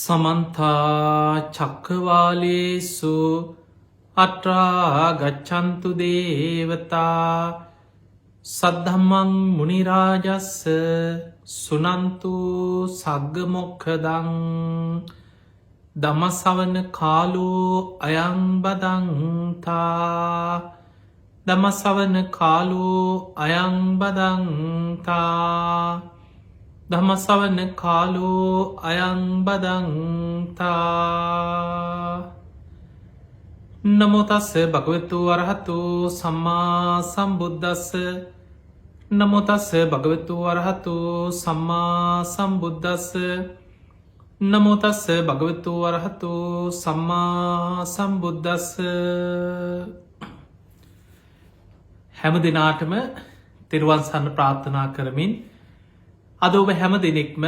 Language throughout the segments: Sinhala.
සමන්තා චක්කවාලේසු අත්‍රා ගච්ඡන්තු දේවතා සද්ධම්මං මුනි රාජස්ස සුනන්තු සග්ග මොක්ඛදං ධම්මසවන කාලෝ අයං බදන්තා ධම්මසවන කාලෝ අයං බදන්තා ධම්මසවන කාලෝ අයං බදන්තා නමෝ තස්ස භගවතු අරහතු සම්මා සම්බුද්දස්ස නමෝ තස්ස භගවතු අරහතු සම්මා සම්බුද්දස්ස නමෝ තස්ස භගවතු අරහතු සම්මා සම්බුද්දස්ස හැම දිනාටම තෙරුවන් සරණ ප්‍රාර්ථනා කරමින් අද ඔබ හැම දෙනෙක්ම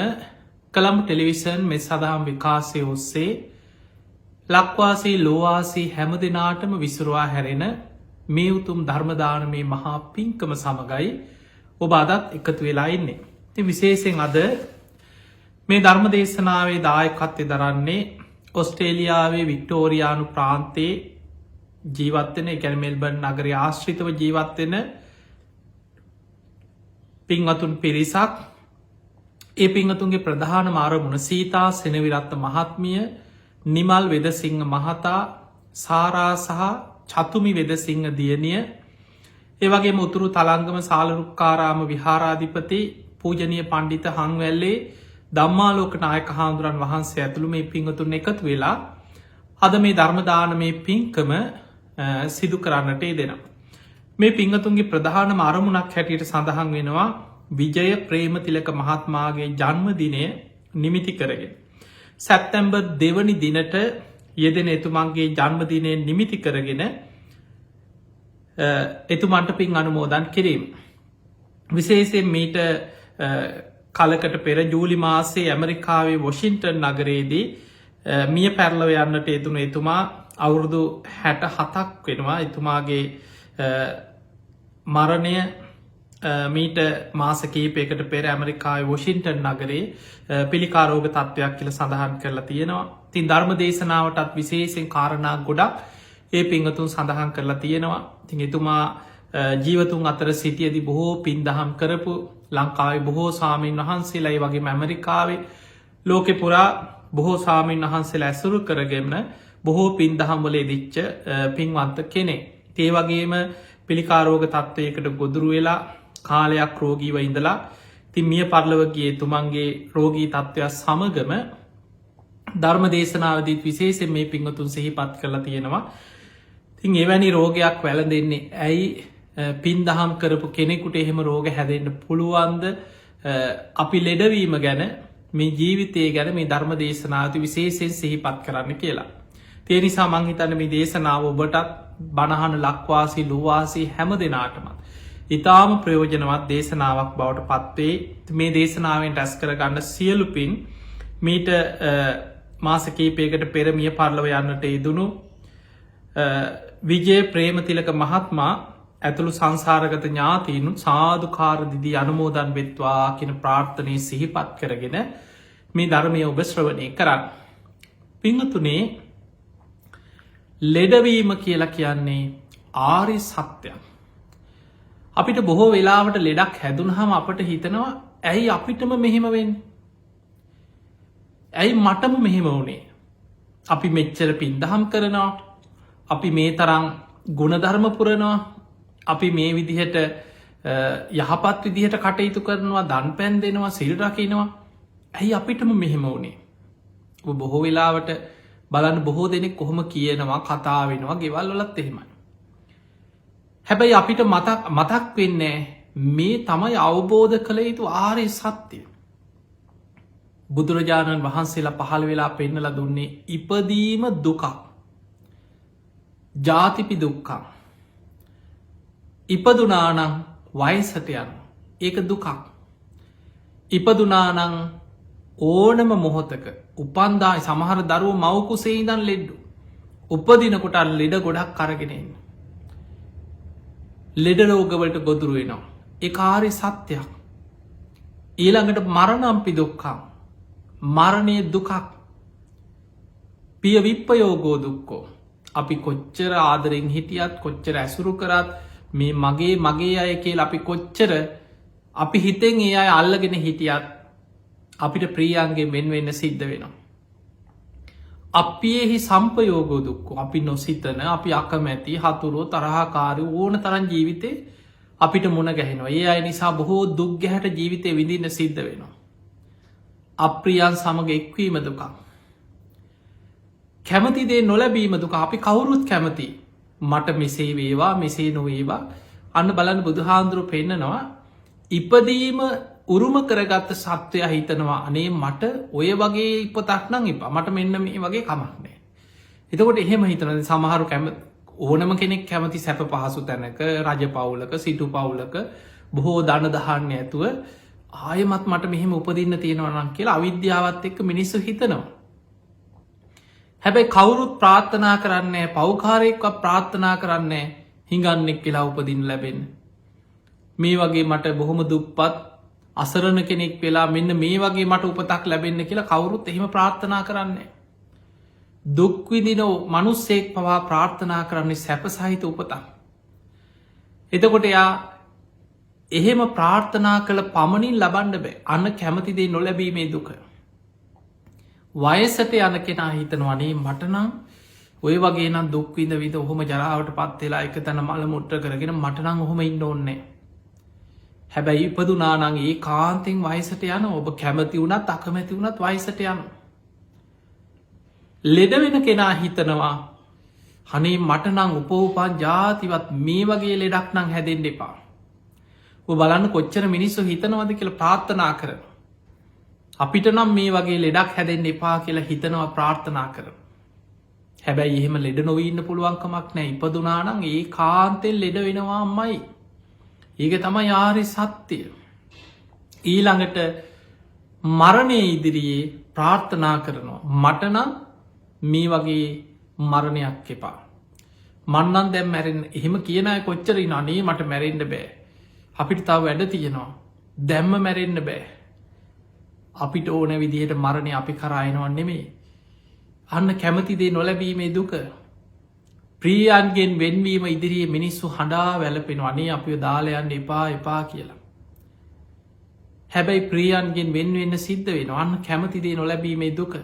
කළම් ටෙලිවිෂන් මේ සදහම් විකාශය ඔස්සේ ලක්වාසී ලෝවාසී හැම දෙනාටම විසුරුවා හැරෙන මේ උතුම් ධර්මදානමේ මහා පින්කම සමගයි ඔබ අදත් එකතු වෙලා ඉන්නේ. ඉතින් විශේෂයෙන් අද මේ ධර්ම දේශනාවේ දායකත්වය දරන්නේ ඔස්ට්‍රේලියාවේ වික්ටෝරියානු ප්‍රාන්තයේ ජීවත් වෙන, ඒ කියන්නේ මෙල්බර්න් නගරයේ ආශ්‍රිතව ජීවත් වෙන පින්වතුන් පිරිසක්. ඒ පින්වතුන්ගේ ප්‍රධාන අරමුණ සීතා සෙනවිරත්න මහත්මිය, නිමල් වෙදසිංහ මහතා, සාරා සහ චතුමි වෙදසිංහ දියණිය, ඒ වගේම උතුරු තලංගම සාලරුක්කාරාම විහාරාධිපති පූජනීය පණ්ඩිත හංවැල්ලේ ධම්මාලෝක නායක හාමුදුරන් වහන්සේ ඇතුළු මේ පින්වතුන් එකතු වෙලා අද මේ ධර්ම දානමේ පින්කම සිදු කරන්නට යෙදෙනවා. මේ පින්වතුන්ගේ ප්‍රධානම අරමුණක් හැටියට සඳහන් වෙනවා විජය ප්‍රේමතිලක මහත්මයාගේ ජන්මදිනය නිමිති කරගෙන සැප්තැම්බර් 2 වෙනි දිනට යෙදෙන එතුමන්ගේ ජන්මදිනය නිමිති කරගෙන එතුමන්ට පින් අනුමෝදන් කිරීම. විශේෂයෙන් මීට කලකට පෙර ජූලි මාසයේ ඇමරිකාවේ වොෂින්ටන් නගරයේදී මිය පැරලව යන්නට යෙදුණු එතුමා අවුරුදු 67ක් වෙනවා. එතුමාගේ මරණය මීට මාස කීපයකට පෙර ඇමරිකාවේ වොෂින්ටන් නගරේ පිළිකාරෝග තත්ත්වයක් කියලා සඳහන් කරලා තියෙනවා. ඉතින් ධර්ම දේශනාවටත් විශේෂයෙන් කාරණා ගොඩක් ඒ පින්වතුන් සඳහන් කරලා තියෙනවා. ඉතින් එතුමා ජීවතුන් අතර සිටියදී බොහෝ පින් දහම් කරපු, ලංකාවේ බොහෝ ස්වාමීන් වහන්සේලා, ඒ වගේම ඇමරිකාවේ ලෝකෙ පුරා බොහෝ ස්වාමීන් වහන්සේලා ඇසුරු කරගෙන බොහෝ පින් දහම් වල යෙදිච්ච පින්වන්ත කෙනෙක්. ඒ වගේම පිළිකාරෝග තත්ත්වයකට ගොදුරු වෙලා කාලයක් රෝගීව ඉඳලා ඉතින් මිය පරලොව ගියේ එතුමන්ගේ රෝගී තත්ත්වය සමගම ධර්ම දේශනාවදීත් විශේෂයෙන් මේ පින්වතුන් සිහිපත් කරලා තියෙනවා. ඉතින් එවැනි රෝගයක් වැළඳෙන්නේ ඇයි? පින් දහම් කරපු කෙනෙකුට එහෙම රෝග හැදෙන්න පුළුවන්ද? අපි ලෙඩවීම ගැන, මේ ජීවිතය ගැන මේ ධර්ම දේශනාවදී විශේෂයෙන් සිහිපත් කරන්න කියලා. ඒ නිසා මං හිතන්නේ මේ දේශනාව ඔබටත් බණහන ලක්වාසී ලෝවාසී හැම දෙනාටම ඉතාම ප්‍රයෝජනවත් දේශනාවක් බවට පත්වේ. මේ දේශනාවෙන් රැස් කරගන්න සියලු පින් මීට මාස කීපයකට පෙර මිය පරලොව යන්නට යෙදුණු විජය ප්‍රේමතිලක මහත්මයා ඇතුළු සංසාරගත ඥාතීනුත් සාදුකාර දිදී අනුමෝදන් වෙත්වා කියන ප්‍රාර්ථනය සිහිපත් කරගෙන මේ ධර්මය ඔබ ශ්‍රවණය කරන්න. පින්වතුනේ, ලෙඩවීම කියලා කියන්නේ ආර්ය සත්‍යයක්. අපිට බොහෝ වෙලාවට ලෙඩක් හැදුනහම අපට හිතනවා ඇයි අපිටම මෙහෙම වෙන්නේ? ඇයි මටම මෙහෙම වුණේ? අපි මෙච්චර පින් දහම් කරනවා, අපි මේ තරම් ගුණධර්ම පුරනවා, අපි මේ විදිහට යහපත් විදිහට කටයුතු කරනවා, දන් පැන් දෙනවා, සිල් රකින්නවා, ඇයි අපිටම මෙහෙම වුණේ? ඔබ බොහෝ වෙලාවට බලන්න බොහෝ දෙනෙක් කොහොම කියනවා, කතා වෙනවා, ගෙවල් වලත් එහෙමයි. හැබැයි අපිට මතක් වෙන්නේ මේ තමයි අවබෝධ කළ යුතු ආර්ය සත්‍යය. බුදුරජාණන් වහන්සේලා පහළ වෙලා පෙන්නලා දුන්නේ ඉපදීම දුකක්, ජාතිපි දුක්ඛං. ඉපදුනානම් වයසට යන ඒක දුකක්. ඉපදුනානම් ඕනම මොහොතක උපන්දායි සමහර දරුවෝ මව් කුසේ ඉඳන් ලෙඩ උපදිනකොට ලෙඩ ගොඩක් අරගෙන එන්න. ලෙඩ රෝගවලට ගොදුරු වෙනවා. ඒ ආර්ය සත්‍යයක්. ඊළඟට මරණම්පි දුක්ඛං. මරණය දුකක්. පිය විප්පයෝගෝ දුක්කෝ. අපි කොච්චර ආදරෙන් හිටියත් කොච්චර ඇසුරු කරත් මේ මගේ අය කියල අපි කොච්චර අපි හිතෙන් ඒ අය අල්ලගෙන හිටියත් අපිට ප්‍රියන්ගේ වෙන්වෙන්න සිද්ධ වෙනවා. අපේහි සම්පයෝගෝ දුක්කෝ. අපි නොසිතන අපි අකමැති හතුරෝ තරහාකාරය ඕන තරන් ජීවිතේ අපිට මුණ ගැහෙනවා. ඒ අය නිසා බොහෝ දුක් ගැහැට ජීවිතය විඳින්න සිද්ධ වෙනවා. අප්‍රියන් සමඟ එක්වීම දුකක්. කැමතිදේ නොලැබීම දුක. අපි කවුරුත් කැමති මට මෙසේ වේවා මෙසේ නොවේවා. අන්න බලන්න බුදුහාන්දුරු පෙන්නනවා ඉපදීම උරුම කරගත්ත සත්වය හිතනවා අනේ මට ඔය වගේ ඉපතක් නං එපා මට මෙන්න මේ වගේ කමක්නෑ. එතකොට එහෙම හිතන සමහරු ඕනම කෙනෙක් කැමති සැප පහසු තැනක රජ පවුලක සිටු පවුලක බොහෝ දන දහන්න ඇතුව ආයමත් මට මෙහෙම උපදින්න තියෙනවනම් කියලා අවිද්‍යාවත් එක්ක මිනිස්සු හිතනවා. හැබැයි කවුරුත් ප්‍රාර්ථනා කරන්නේ පෞකාරයෙක්ව ප්‍රාර්ථනා කරන්නේ හිඟන්නෙක් කියලා උපදින්න ලැබෙන. මේ වගේ මට බොහොම දුප්පත් අසරණ කෙනෙක් වෙලා මෙන්න මේ වගේ මට උපතක් ලැබෙන්න කියලා කවුරුත් එහෙම ප්‍රාර්ථනා කරන්නේ. දුක්විදිනෝ මනුස්සෙක් පවා ප්‍රාර්ථනා කරන්නේ සැප සහිත උපතක්. එතකොට එයා එහෙම ප්‍රාර්ථනා කළ පමණින් ලබන්ඩ බෑ අන්න කැමතිදේ නොලැබීමේ දුක. වයසට යන කෙනා හිතනවනේ මටනම් ඔය වගේ නම් දුක්විද විද ඔහොම ජරාවට පත්වෙලා එක තැන මල මුට්ට කරගෙන මටනං ඔහොම ඉන්න ඕන්නේ. හැබැයි ඉපදුනානං ඒ කාන්තෙන් වයිසට යන ඔබ කැමති වුණත් අකමැති වුණත් වයිසට යන. ලෙඩ වෙන කෙනා හිතනවා හනේ මටනං උපෝපාන් ජාතිවත් මේ වගේ ලෙඩක් නං හැදෙන්ඩ එපා. බලන්න කොච්චර මිනිස්සු හිතනවද කියල ප්‍රාර්ථනා කර. අපිට නම් මේ වගේ ලෙඩක් හැදෙන්න්න එපා කියලා හිතනවා ප්‍රාර්ථනා කර. හැබැයි එහෙම ලෙඩ නොවීන්න පුළුවන්කමක් නෑ ඉපදුනානං ඒ කාන්තෙල් ලෙඩ වෙනවා අම්මයි. ඒක තමයි ආරි සත්‍යය. ඊළඟට මරණය ඉදිරියේ ප්‍රාර්ථනා කරනවා. මටනම් මේ වගේ මරණයක් එපා. මන්නන් දැම් මැරෙන් එහෙම කියනය කොච්චරයි අනේ මට මැරෙන්ඩ බෑ. අපිට තව වැඩ තියෙනවා. දැම්ම මැරෙන්න්න බෑ. අපිට ඕන විදිහට මරණය අපි කරායනවන් නෙමේ. අන්න කැමතිදේ නොලැබීමේ දුක. ප්‍රියන්ගෙන් වෙන්වීම ඉදිරියේ මිනිස්සු හඬා වැලපෙන අනේ අපිය දාලයන්න එපා එපා කියලා. හැබැයි ප්‍රියන්ගෙන් වෙන්වෙන්න සිද්ධ වෙන අන්න කැමතිදේ නොලැබීමේ දුක.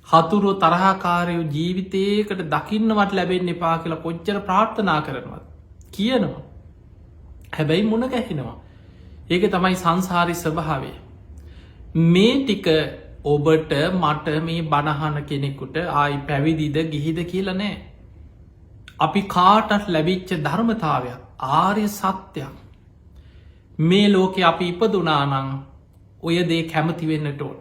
හතුරුව තරහාකාරයෝ ජීවිතයකට දකින්නවට ලැබෙන්න එපා කියලා කොච්චර ප්‍රාර්ථනා කරනවත් කියනවා. හැබැයි මුණ ගැහෙනවා. ඒක තමයි සංසාරි ස්වභාවේ. මේ ටික ඔබට මට මේ බණහන කෙනෙකුට ආයි පැවිදිද ගිහිද කියලා නෑ. අපි කාටත් ලැබිච්ච ධර්මතාවයක් ආර්ය සත්‍යයක්. මේ ලෝකෙ අපි ඉපදුනානං ඔය දේ කැමති වෙන්නට ඕන.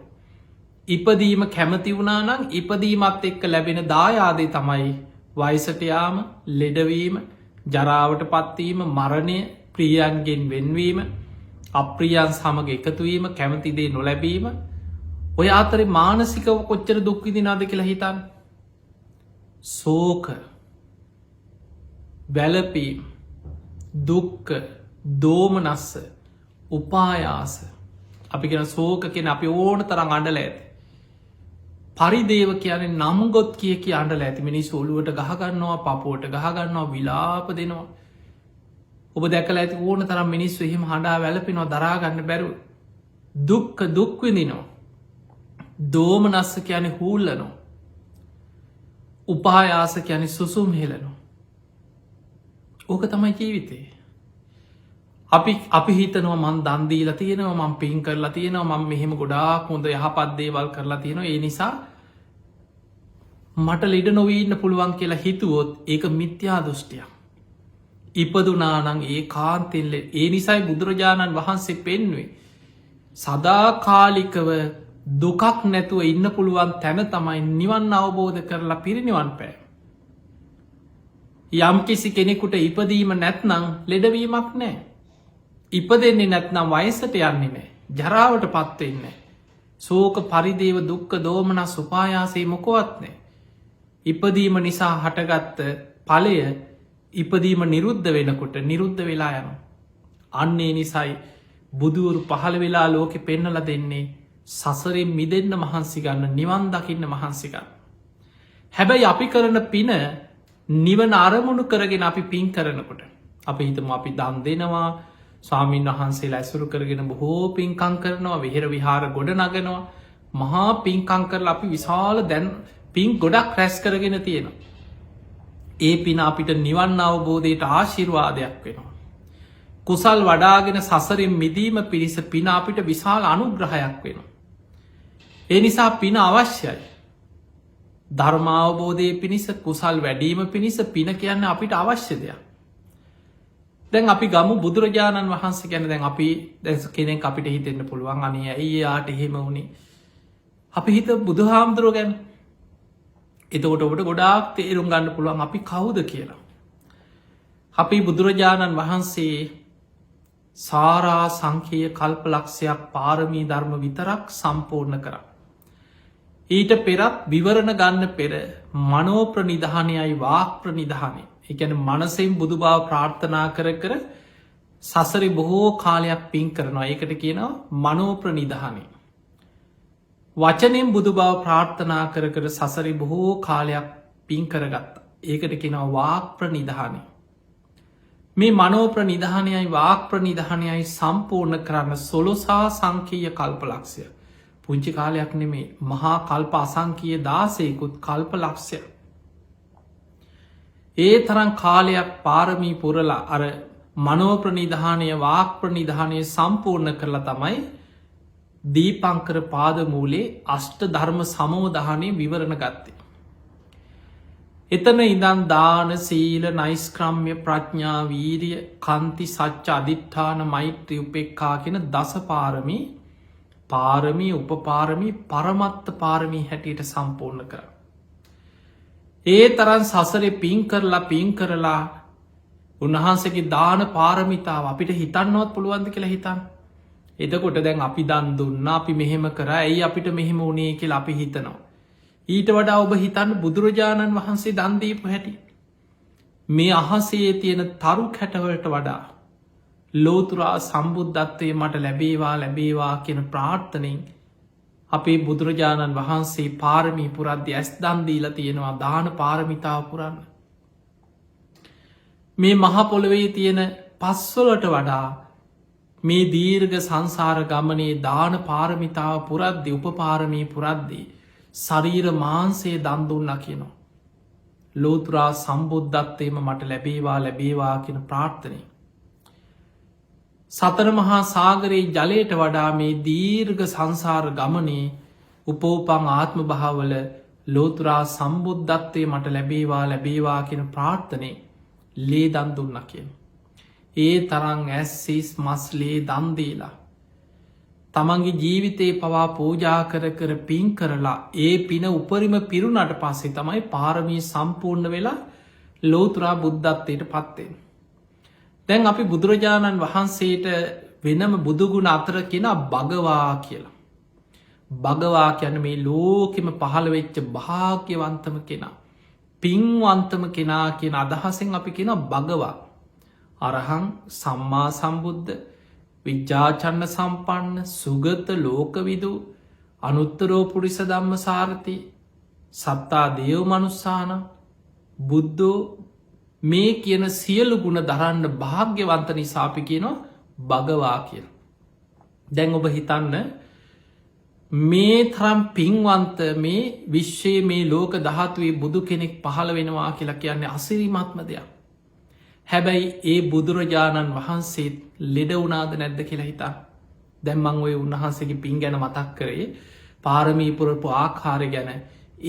ඉපදීම කැමති වුණානං ඉපදීමත් එක්ක ලැබෙන දායාදේ තමයි වයිසටයාම ලෙඩවීම ජරාවට පත්වීම මරණය ප්‍රියන්ගෙන් වෙන්වීම අප්‍රියන් සමග එකතුවීම කැමතිදේ නොලැබීම ඔය අතරේ මානසිකව කොච්චර දුක්විදිනාද කියලා හිතන්. සෝක වැලපීම් දුක්ක දෝමනස්ස උපායාස අපි කෙන සෝක කෙන අපි ඕන තරම් අඩල ඇති. පරිදේව කියන නම්ගොත් කිය අන්ඩල ඇති මිනිස් ඔලුවට ගහගන්නවා පපුෝට ගහගන්නවා විලාප දෙනවා. ඔබ දැකල ඇති ඕන තරම් මිනිස්සු එහෙම හඬා වැලපිනවා දරාගන්න බැරු දුක්ක දුක්විදිනවා. දෝමනස්ස කියන හූල්ලනවා. උපායාස කියන සුසුම් හෙලනවා. ඕක තමයි ජීවිතේ. අපි හිතනවා මන් දන්දීලා තියෙනවා මං පින් කරලා තියෙනවා මං මෙහෙම ගොඩාක් හොඳ යහපත් දේවල් කරලා තියෙනවා ඒ නිසා මට ලෙඩ නොවීන්න පුළුවන් කියලා හිතුවොත් ඒක මිත්‍යා දෘෂ්ටියක්. ඉපදුනානං ඒ කාන්තෙල්ල ඒ නිසයි බුදුරජාණන් වහන්සේ පෙන්වේ සදාකාලිකව දුකක් නැතුව ඉන්න පුළුවන් තැන තමයි නිවන් අවබෝධ කරලා පිරිනිවන් පෑ. යම් කිසි කෙනෙකුට ඉපදීම නැත්නං ලෙඩවීමක් නෑ. ඉපදෙන්නේ නැත්නම් වයසට යන්නේ නෑ ජරාවට පත්වෙන්නේ. සෝක පරිදේව දුක්ක දෝමන සුපායාසේ මොකොවත් නෑ. ඉපදීම නිසා හටගත්ත පලය ඉපදීම නිරුද්ධ වෙනකොට නිරුද්ධ වෙලා යනු. අන්නේ නිසයි බුදුවරු පහළ වෙලා ලෝකෙ පෙන්නල දෙන්නේ සසරෙන් මිදන්න මහන්සි ගන්න නිවන් දකින්න මහන්සිගන්න. හැබැයි අපි කරන පින නිවන අරමුණු කරගෙන අපි පින් කරනකොට අපි හිතම අපි දන් දෙනවා ස්වාමීන් වහන්සේ ඇසුරු කරගෙන බොහෝ පින්කං කරනවා විහෙර විහාර ගොඩ නගනවා මහා පින්කං කරලා අපි විශාල දැන් පින් ගොඩක් රැස් කරගෙන තියෙනවා. ඒ පින අපිට නිවන් අවබෝධයට ආශිර්වාදයක් වෙනවා. කුසල් වඩාගෙන සසරින් මිදීම පිණිස පින අපිට විශාල අනුග්‍රහයක් වෙනවා. ඒ නිසා පින අවශ්‍යයි. ධර්මාවබෝධය පිණිස කුසල් වැඩීම පිණිස පින කියන්න අපිට අවශ්‍ය දෙයක්. දැන් අපි ගමු බුදුරජාණන් වහන්සේ ගැන දැන් අපි කෙනෙක් අපිට හිතෙන්න්න පුළුවන් අනය ඇයි යාට එහෙම වුණේ අපි හිත බුදු හාමුදුරුව ගැන එතකොට ඔබට ගොඩාක් තේරුම් ගන්න පුළුවන් අපි කවුද කියලා. අපි බුදුරජාණන් වහන්සේ සාරා සංකීය කල්පලක්ෂයක් පාරමී ධර්ම විතරක් සම්පූර්ණ කරා. ඊට පෙරත් විවරණ ගන්න පෙර මනෝප්‍රනිධානයයි වාක්ප්‍රනිධානය එකන මනසෙන් බුදු බව ප්‍රාර්ථනා කර කර සසරි බොහෝ කාලයක් පින් කරනවා ඒකට කියනවා මනෝප්‍රනිධානය. වචනෙන් බුදු බව ප්‍රාර්ථනා කර කර සසරි බොහෝ කාලයක් පින් කරගත්ත ඒකට කෙනව වාක්ප්‍රනිධානය. මේ මනෝප්‍රනිධානයයි වාක්ප්‍රනිධානයයි සම්පූර්ණ කරන්න සොලොසා සංකීය කල්පලක්ෂය පුංචි කාලයක් නෙමේ මහා කල්ප අසංකීය දාසයකුත් කල්පලක්ෂය. ඒ තරන් කාලයක් පාරමී පුරලා අර මනෝප්‍රනිධානය වාක්ප්‍රනිධානය සම්පූර්ණ කරලා තමයි දීපංකර පාදමූලේ අෂ්ට ධර්ම සමෝධානය විවරණ ගත්තේ. එතන ඉදන් දාන සීල නයිස්ක්‍රම්ය ප්‍රඥා වීරිය කන්ති සච්ච අධිට්ඨාන මෛත්‍රී උපෙක්කා කියෙන දස පාරමී පාරමී උපපාරමී පරමත්ත පාරමී හැටියට සම්පූර්ණ කර. ඒ තරන් සසරේ පින් කරලා උන්වහන්සේගේ දාන පාරමිතාව අපිට හිතන්නවත් පුළුවන්ද කියලා හිතන්. එතකොට දැන් අපි දන් දුන්න අපි මෙහෙම කර ඇයි අපිට මෙහෙම වුණේ කියලා අපි හිතනවා. ඊට වඩා ඔබ හිතන්න බුදුරජාණන් වහන්සේ දන්දීපු හැටි. මේ අහසේ තියෙන තරු කැටවලට වඩා ලෝතුරා සම්බුද්ධත්වය මට ලැබේවා කියෙන ප්‍රාර්ථනයෙන් අපේ බුදුරජාණන් වහන්සේ පාරමී පුරද්‍ය ඇස් දන්දීල තියෙනවා දාන පාරමිතාව පුරන්න. මේ මහපොළොවේ තියෙන පස්වලට වඩා මේ දීර්ග සංසාර ගමනේ දාන පාරමිතාව පුරද්දි උපපාරමී පුරද්දී ශරීර මාන්සේ දන්දුන්න කියනවා. ලෝතුරා සම්බුද්ධත්වයම මට ලැබේවා කියෙන ප්‍රාර්ථනය. සතර මහා සාගරයේ ජලයට වඩා මේ දීර්ඝ සංසාර ගමනේ උපෝපං ආත්ම භාවල ලෝතුරා සම්බුද්ධත්වය මට ලැබේවා කියෙන ප්‍රාර්ථනය ලේ දන් දුන්න කියෙන්. ඒ තරං ඇස්සිස් මස්ලේ දන්දීලා. තමන්ගේ ජීවිතේ පවා පූජා කර පින් කරලා ඒ පින උපරිම පිරුණට පස්සේ තමයි පාරමී සම්පූර්ණ වෙලා ලෝතුරා බුද්ධත්වයට පත්වෙන්. දැන් අපි බුදුරජාණන් වහන්සේට වෙනම බුදුගුණ අතර කෙන භගවා කියලා. භගවා කියන මේ ලෝකෙම පහළ වෙච්ච භාග්‍යවන්තම කෙනා. පින්වන්තම කෙනා කියන අදහසෙන් අපි කෙන භගවා. අරහං සම්මා සම්බුද්ධ විජ්ජාචන්න සම්පන්න සුගත ලෝකවිදු අනුත්තරෝපුරිස ධම්ම සාරති සත්තා දේව මනුස්සාන බුද්ධෝ මේ කියන සියලු ගුණ දරන්න භාග්‍යවන්ත නිසාපි කියනවා භගවා කියල. දැන් ඔබ හිතන්න මේ තරම් පින්වන්ත මේ විශ්වයේ මේ ලෝක දහතුවේ බුදු කෙනෙක් පහළ වෙනවා කියලා කියන්නේ අසිරිමත්ම දෙයක්. හැබැයි ඒ බුදුරජාණන් වහන්සේත් ලෙඩ වුනාද නැද්ද කියලා හිතා. දැම්මං ඔය උන්වහන්සේගේ පින් ගැන මතක් කරේ පාරමීපුරපු ආකාරය ගැන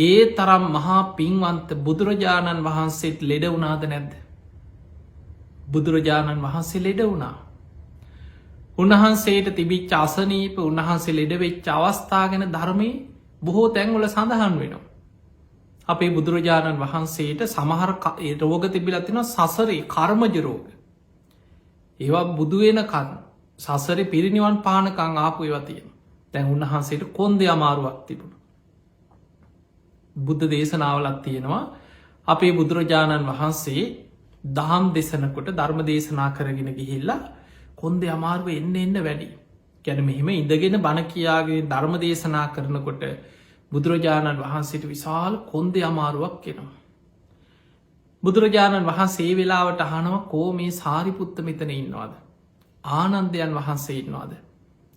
ඒ තරම් මහා පින්වන්ත බුදුරජාණන් වහන්සේත් ලෙඩ වුනාද නැද්ද. බුදුරජාණන් වහන්සේ ලෙඩ වුණා. උන්වහන්සේට තිබිච්ච අසනීප උන්වහන්සේ ලෙඩවෙච්ච අවස්ථා ගැන ධර්මය බොහෝ තැන්වල සඳහන් වෙනවා. අපේ බුදුරජාණන් වහන්සේට සමහර රෝග තිබිලතින සසරේ කර්මජ රෝග. ඒවා බුදුවෙනකන් සසරි පිරිනිවන් පානකං ආපු ඒවතියෙන් තැන් උන්වහන්සේට කොන්ද අමාරුවක් තිබුණ. බුද්ධ දේශනාවලත් තියෙනවා අපේ බුදුරජාණන් වහන්සේ දහම් දෙසනකොට ධර්ම දේශනා කරගෙන ගිහිල්ලා කොන්ද අමාරුව එන්න වැඩි. ගැන මෙහෙම ඉඳගෙන බණ කියාගේ ධර්ම දේශනා කරනකොට බුදුරජාණන් වහන්සේට විශාල කොන්දේ අමාරුවක් කෙනවා. බුදුරජාණන් වහන්සේ වෙලාවට අහනවා කෝ මේ සාරිපුත්ත මෙතන ඉන්නවාද. ආනන්දයන් වහන්සේ ඉන්නවාද.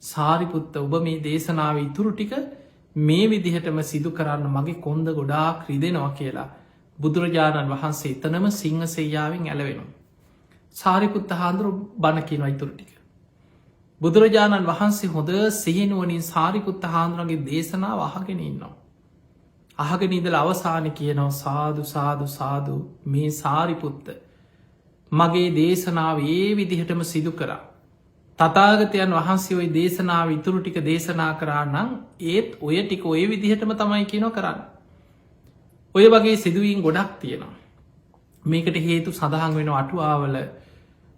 සාරිපුත්ත ඔබ මේ දේශනාව ඉතුරු ටික මේ විදිහටම සිදු කරන්න මගේ කොන්ද ගොඩාක් රිදෙනවා කියලා බුදුරජාණන් වහන්සේ එතනම සිංහ සෙයාවෙන් ඇලවෙනවා. සාරිපුත්ත හාන්දුරු බණකිනවා ඉතුරු ටික. බුදුරජාණන් වහන්සේ හොඳ සිහිනුවනින් සාරිපුත්ත හාන්දුරගේ දේශනාව අහගෙන ඉන්නවා. අහගෙන ඉදල අවසාන කියනව සාදු සාදු සාදු මේ සාරිපුත්ත මගේ දේශනාව ඒ විදිහටම සිදු කරා. තතාගතයන් වහන්සේ ඔය දේශනාව ඉතුරු ටික දේශනා කරා නම් ඒත් ඔය ටික ඔය විදිහටම තමයි කියනො කරන්න. ඔය වගේ සිදුවීන් ගොඩක් තියෙනවා. මේකට හේතු සඳහන් වෙන අටුවාවල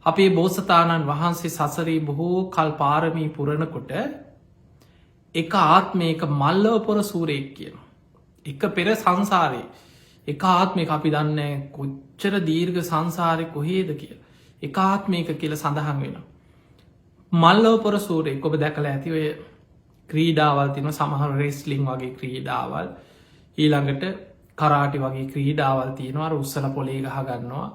අපේ බෝසතාණන් වහන්සේ සසරේ බොහෝ කල් පාරමී පුරණකොට එක ආත්මයක මල්ලවපොර සූරයෙක් කියනවා. එක පෙර සංසාරයේ එක ආත්මයක අපි දන්න කොච්චර දීර්ඝ සංසාරය කොහේද කිය එක ආත්මයක කියල සඳහන් වෙන. මල්ලවපොර සූරයෙක් ඔබ දැකළ ඇති ඔය ක්‍රීඩාවල් තින සමහර රෙස්ලිං වගේ ක්‍රීඩාවල් ඊළඟට කරාටි වගේ ක්‍රීඩාවල් තියෙනවා උත්සල පොලේ ගහ ගන්නවා.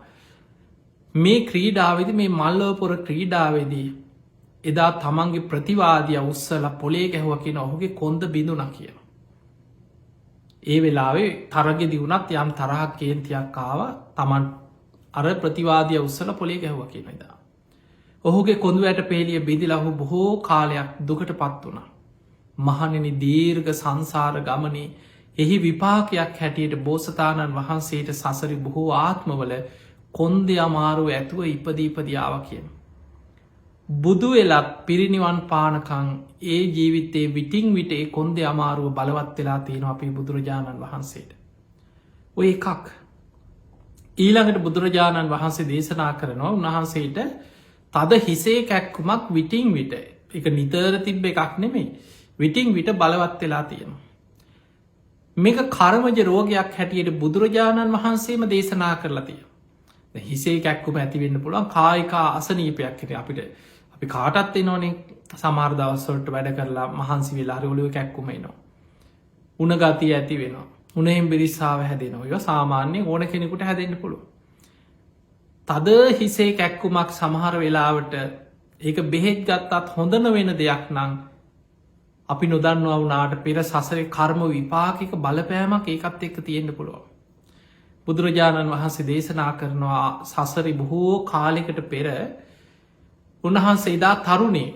මේ ක්‍රීඩාවදි මේ මල්ලවපොර ක්‍රීඩාවේදී එදා තමන්ගේ ප්‍රතිවාදිය උත්සල පොලේ ගැහුව කියෙන ඔහුගේ කොන්ද බිඳුන කියන. ඒ වෙලාවේ තරගෙ දියුණත් යම් තරහක් කේන්තියක්කාව තමන් අර ප්‍රතිවාදිය උත්සල පොලේ ගැහුව කියනදා. ඔහුගේ කොඳු ඇට පේලිය බිදිලහු බොහෝ කාලයක් දුකට පත් වුණ. මහනෙනි දීර්ඝ සංසාර ගමනේ එහි විපාකයක් හැටියට බෝසතාණන් වහන්සේට සසරි බොහෝ ආත්මවල කොන්දෙ අමාරුව ඇතුව ඉපදීපදියාව කියන. බුදු වෙලක් පිරිනිවන් පානකං ඒ ජීවිතේ විටිං විට ඒ කොන්දෙ අමාරුව බලවත් වෙලා තියෙන අපේ බුදුරජාණන් වහන්සේට. ඔය එකක් ඊළඟට බුදුරජාණන් වහන්සේ දේශනා කරනවා උන්වහන්සේට තද හිසේ කැක්කුමක් විටිං විට එක නිතර තිබ්බ එකක් නෙමෙයි විටිං විට බලවත් වෙලා තියෙනවා. මේක කර්මජ රෝගයක් හැටියට බුදුරජාණන් වහන්සේම දේශනා කරලා තිය. හිසේ කැක්කුම ඇතිවෙන්න පුළුවන් කායිකා අසනීපයක් හිට අපිට අපි කාටත් නොනේ සමාර්දවස්සොල්ට වැඩ කරලා මහන්සි වෙලා ඔලුව කැක්කුමයිනවා. උනගතිය ඇති වෙන උනෙහිම් බිරිස්සාාව හැදෙනවා ඒ සාමාන්‍යයෙන් ඕන කෙනෙකුට හැදෙන්න්න පුළුව. තද හිසේ කැක්කුමක් සමහර වෙලාවට ඒක බෙහෙත් ගත්තත් හොඳන වෙන දෙයක් නං අපි නොදන්නවා වනාට පෙර සසරේ කර්ම විපාකික බලපෑමක් ඒකත් එක්ක තියෙන්න්න පුළුවන්. බුදුරජාණන් වහන්සේ දේශනා කරනවා සසරි බොහෝ කාලෙකට පෙර උන්වහන්සේ එදා තරුණේ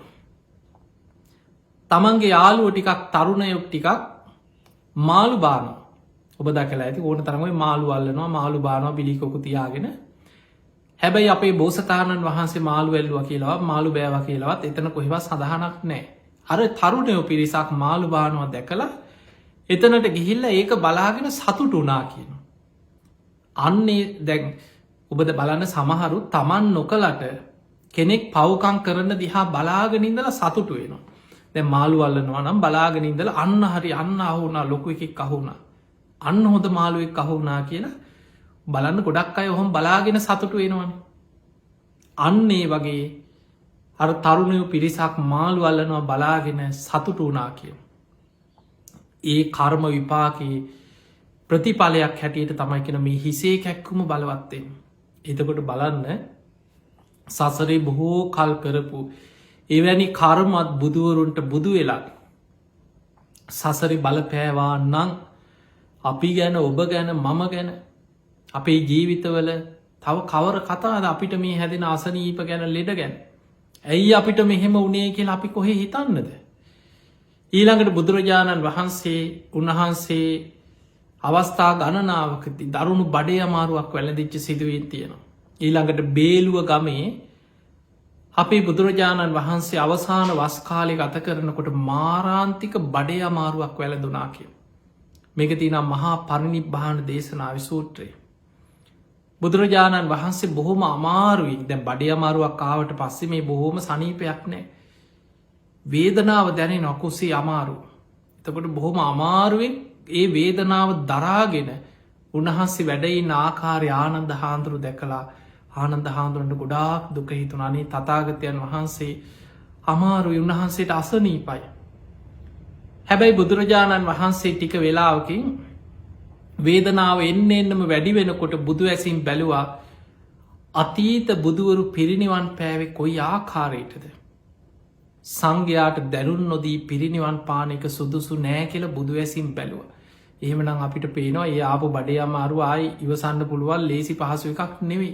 තමන්ගේ යාලුව ටිකක් තරුණයොක් ටිකක් මාළු බාන ඔබ දකලා ඇති ඕන තරමයි මාළු අල්ලනවා මාළු බානවා බිලිකොකු තියාගෙන හැබැයි අපේ බෝසතාණන් වහන්සේ මාළු වෙල්ලුව කියලාවත් මාළු බෑව කියලාවත් එතන කොහෙවත් සඳහනක් නෑ. අර තරුණයෝ පිරිසක් මාළු බානවා දැකලා එතනට ගිහිල්ල ඒක බලාගෙන සතුට වනා කියන. අන්නේ දැන් ඔබද බලන්න සමහරු තමන් නොකලට කෙනෙක් පව්කං කරන්න දිහා බලාගෙනින්දල සතුටු වෙනවා. දැ මාළු අල්ලනවා නම් බලාගෙනින්දල අන්න හරි අන්න අහුුණා ලොකු එකෙක් අහුුණා අන්න හොඳ මාළුවෙක් අහුුණා කියලා බලන්න ගොඩක් අය ඔහොම බලාගෙන සතුටු වෙනවන. අන්නේ වගේ අර තරුණයෝ පිරිසක් මාළු අල්ලනවා බලාගෙන සතුටු වනා කිය. ඒ කර්ම විපාකයේ ප්‍රතිඵලයක් හැටියට තමයි කෙන මේ හිසේ කැක්කුම බලවත්තෙන්. එතකොට බලන්න සසරේ බොහෝ කල් කරපු එවැනි කර්මත් බුදුවරුන්ට බුදු වෙලා සසරි බලපෑවා නං අපි ගැන ඔබ ගැන මම ගැන අපේ ජීවිතවල තව කවර කතාද අපිට මේ හැදෙන අසනීප ගැන ලෙඩ ගැන. ඇයි අපිට මෙහෙම උනේ කියලා අපි කොහෙ හිතන්නද. ඊළඟට බුදුරජාණන් වහන්සේ උන්වහන්සේ අවස්ථා ගණනාවකති දරුණු බඩේ අමාරුවක් වැලදිච්ච සිදුවෙන් තියෙනවා. ඊළඟට බේලුව ගමේ අපේ බුදුරජාණන් වහන්සේ අවසාන වස්කාලය ගත කරනකොට මාරාන්තික බඩේ අමාරුවක් වැලදුනා කිය. මේක තිනම් මහා පරිනිබ්භාන දේශනාව සූත්‍රය. බුදුරජාණන් වහන්සේ බොහොම අමාරුවෙක් දැ බඩේ අමාරුවක් කාවට පස්සේ මේ බොහෝම සනීපයක් නෑ. වේදනාව දැනේ නොකුසේ අමාරු. එතකොට බොහොම අමාරුවෙන් ඒ වේදනාව දරාගෙන උන්වහන්සේ වැඩයි නාකාරය ආනන්ද හාන්දුරු දැකලා ආනන්ද හාන්දුරන්ට ගොඩාක් දුක හිතුනනේ තතාගතයන් වහන්සේ අමාරු උන්වහන්සේට අසනීපයි. හැබැයි බුදුරජාණන් වහන්සේ ටික වෙලාවකින් වේදනාව එන්නම වැඩි වෙනකොට බුදු ඇසින් බැලුවා අතීත බුදුවරු පිරිනිවන් පෑවෙ කොයි ආකාරයටද. සංඝයාට දැනුන් නොදී පිරිනිවන් පානක සුදුසු නෑ කියල බුදු ඇසින් බැලුව. එහෙමනම් අපිට පේනවා ඒ ආපු බඩේ අමාරු ආයි ඉවසන්න පුළුවන් ලේසි පහසු එකක් නෙවෙයි.